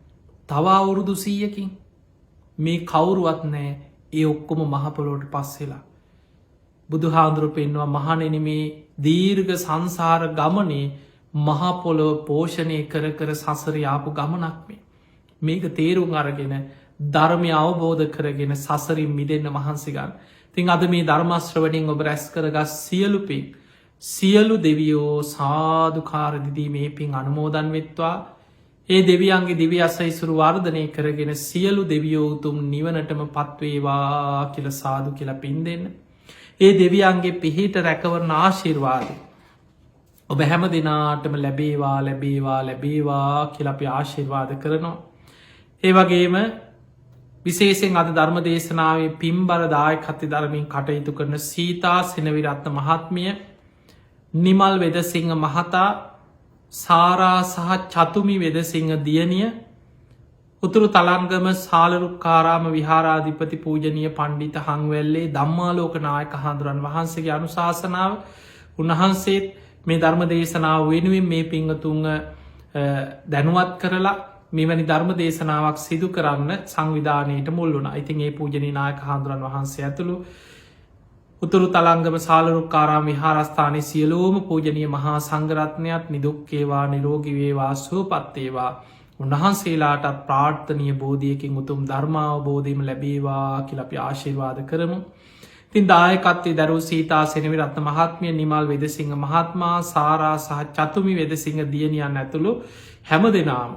තව අවුරුදු 100කින් මේ කවුරුවත් නෑ. ඒ ඔක්කොම මහ පොළොවට පස් වෙලා. බුදුහාඳුරු පෙන්වුවා මහණෙනි මේ දීර්ඝ සංසාර ගමනේ මහ පොළොව පෝෂණය කර කර සසරේ ආපු ගමනක් මේ. මේක තේරුම් අරගෙන ධර්මය අවබෝධ කරගෙන සසරින් මිදෙන්න මහන්සි ගන්න. ඉතින් අද මේ ධර්ම ශ්‍රවණයෙන් ඔබ රැස් කරගත් සියලු පින් සියලු දෙවියෝ සාදුකාර දිදී මේ පින් අනුමෝදන් වෙත්වා. ඒ දෙවියන්ගේ දිව්‍ය අසයිසුරු වර්ධනය කරගෙන සියලු දෙවියෝ උතුම් නිවනටම පත්වේවා කියලා සාදු කියලා පින් දෙන්න. ඒ දෙවියන්ගේ පිහිට රැකවරණ ආශිර්වාදය ඔබ හැම දිනාටම ලැබේවා ලැබේවා ලැබේවා කියලා අපි ආශිර්වාද කරනවා. ඒ වගේම විශේෂයෙන් අද ධර්ම දේශනාවේ පින්බර දායකත්වයෙන් ධර්මයෙන් කටයුතු කරන සීතා සෙනවිරත්න මහත්මිය, නිමල් වෙදසිංහ මහතා, සාරා සහ චතුමි වෙදසිංහ දියණිය, උතුරු තලංගම සාලරුක්කාරාම විහාරාධිපති පූජනීය පණ්ඩිත හංවැල්ලේ ධම්මාලෝක නායක හාමුදුරන් වහන්සේගේ අනුශාසනාව උන්වහන්සේත් මේ ධර්ම දේශනාව වෙනුවෙන් මේ පිංහතුන්ග දැනුවත් කරලා මෙවැනි ධර්ම දේශනාවක් සිදු කරන්න සංවිධානයට මුල් වුණ. ඉතින් ඒ පූජනීය නායක හාමුදුරන් වහන්සේ ඇතුළු උතුරු තලංගම සාලරුක්කාරාම විහාරස්ථානයේ සියලුම පූජනීය මහා සංඝරත්නයත් නිදුක්කේවා නිරෝගී වේවා සුවපත් වේවා. උන්වහන්සේලාටත් ප්‍රාර්ථනීය බෝධියකින් උතුම් ධර්මාවබෝධයම ලැබේවා කියලා අපි ආශිර්වාද කරමු. ඉතින් දායකත්වයේ දරූ සීතා සෙනවිරත්න මහත්මිය, නිමල් වෙදසිංහ මහත්මයා, සාරා සහ චතුමි වෙදසිංහ දියණියන් ඇතුළු හැම දෙනාම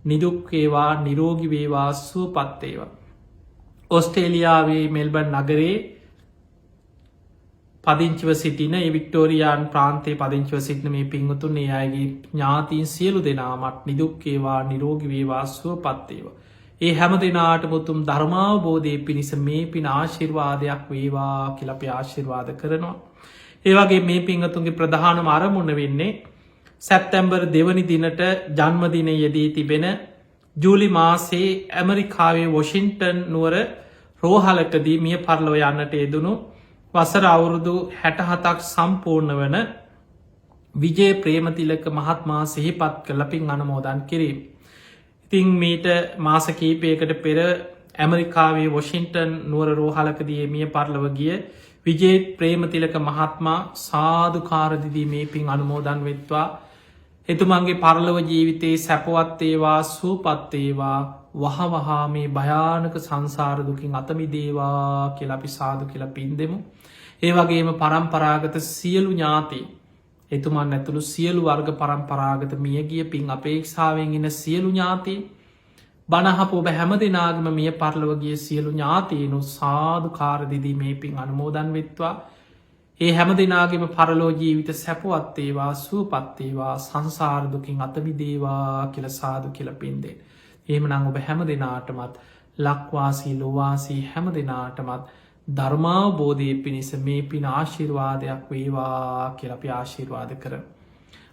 නිදුක් වේවා නිරෝගී වේවා සුවපත් වේවා. ඕස්ට්‍රේලියාවේ මෙල්බර්න් නගරේ පදිංචිව සිටින ඒ වික්ටෝරියාන් ප්‍රාන්තයේ පදිංචිව සිටින මේ පින්වතුන් ඒ අයගේ ඥාතීන් සියලු දෙනාමත් නිදුක් වේවා නිරෝගී වේවා සුවපත් වේවා. ඒ හැම දෙනාටම උතුම් ධර්මාවබෝධය පිණිස මේ පින ආශිර්වාදයක් වේවා කියලා අපි ආශිර්වාද කරනවා. ඒ වගේ මේ පින්වතුන්ගේ ප්‍රධානම අරමුණ වෙන්නේ සැප්තැම්බර් 2 වෙනි දිනට ජන්මදිනයේදී තිබෙන ජූලි මාසයේ ඇමරිකාවේ වොෂින්ටන් නුවර රෝහලකදී මිය පරලොව යන්නට යෙදුණු වසර අවුරුදු 67ක් සම්පූර්ණ වන විජය ප්‍රේමතිලක මහත්මයා සිහිපත් කරලා පින් අනුමෝදන් කිරීම. ඉතින් මීට මාස කීපයකට පෙර ඇමරිකාවේ වොෂින්ටන් නුවර රෝහලකදී මිය පරලොව ගිය විජය ප්‍රේමතිලක මහත්මයා සාදුකාර දීදී මේ පින් අනුමෝදන් වෙත්වා. එතුමන්ගේ පරලොව ජීවිතේ සැපවත් වේවා සුවපත් වේවා. වහවහා මේ භයානක සංසාර දුකින් අත මිදේවා කියලා අපි සාදු කියලා පින් දෙමු. ඒ වගේම පරම්පරාගත සියලු ඥාති එතුමන් ඇතුළු සියලු වර්ග පරම්පරාගත මියගිය පින් අපේක්ෂාවෙන් ඉන්න සියලු ඥාති බණහපු ඔබ හැම දෙනාගම මිය පරලොව ගිය සියලු ඥාතීනු සාදුකාර දීදී මේ පින් අනුමෝදන් වෙත්වා. ඒ හැම දෙනාගේම පරලෝ ජීවිත සැපවත් වේවා සුවපත් වේවා සංසාර දුකින් අත මිදේවා කියලා සාදු කියලා පින් දෙන්න. එහෙමනම් ඔබ හැම දෙනාටමත් ලක්වාසී ලොවාසී හැම දෙනාටමත් ධර්මාවබෝධය පිණිස මේ පින ආශිර්වාදයක් වේවා කියලා අපි ආශිර්වාද කරමු.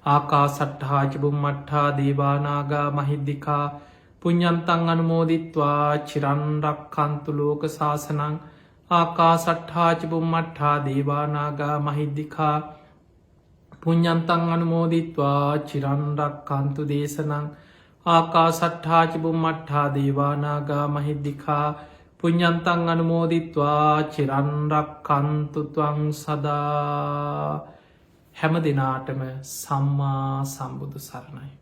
ආකාසට්ඨා ච බුම්මට්ඨා දේවා නාග මහිද්దికා පුඤ්ඤන්තං අනුමෝදිත්වා චිරන් රක්ඛන්තු ලෝක සාසනං. ආකාසට්ඨා ච බුම්මට්ඨා දේවා නාග මහිද්దికා පුඤ්ඤන්තං අනුමෝදිත්වා චිරන් රක්ඛන්තු දේශනං. ආකාසට්ඨා ච බුම්මට්ඨා දේවා නාග මහිද්దికා පුඤ්ඤන්තං අනුමෝදිත්වා චිරන් රක්ඛන්තු ත්වං සදා. හැම දිනාටම සම්මා සම්බුදු සරණයි.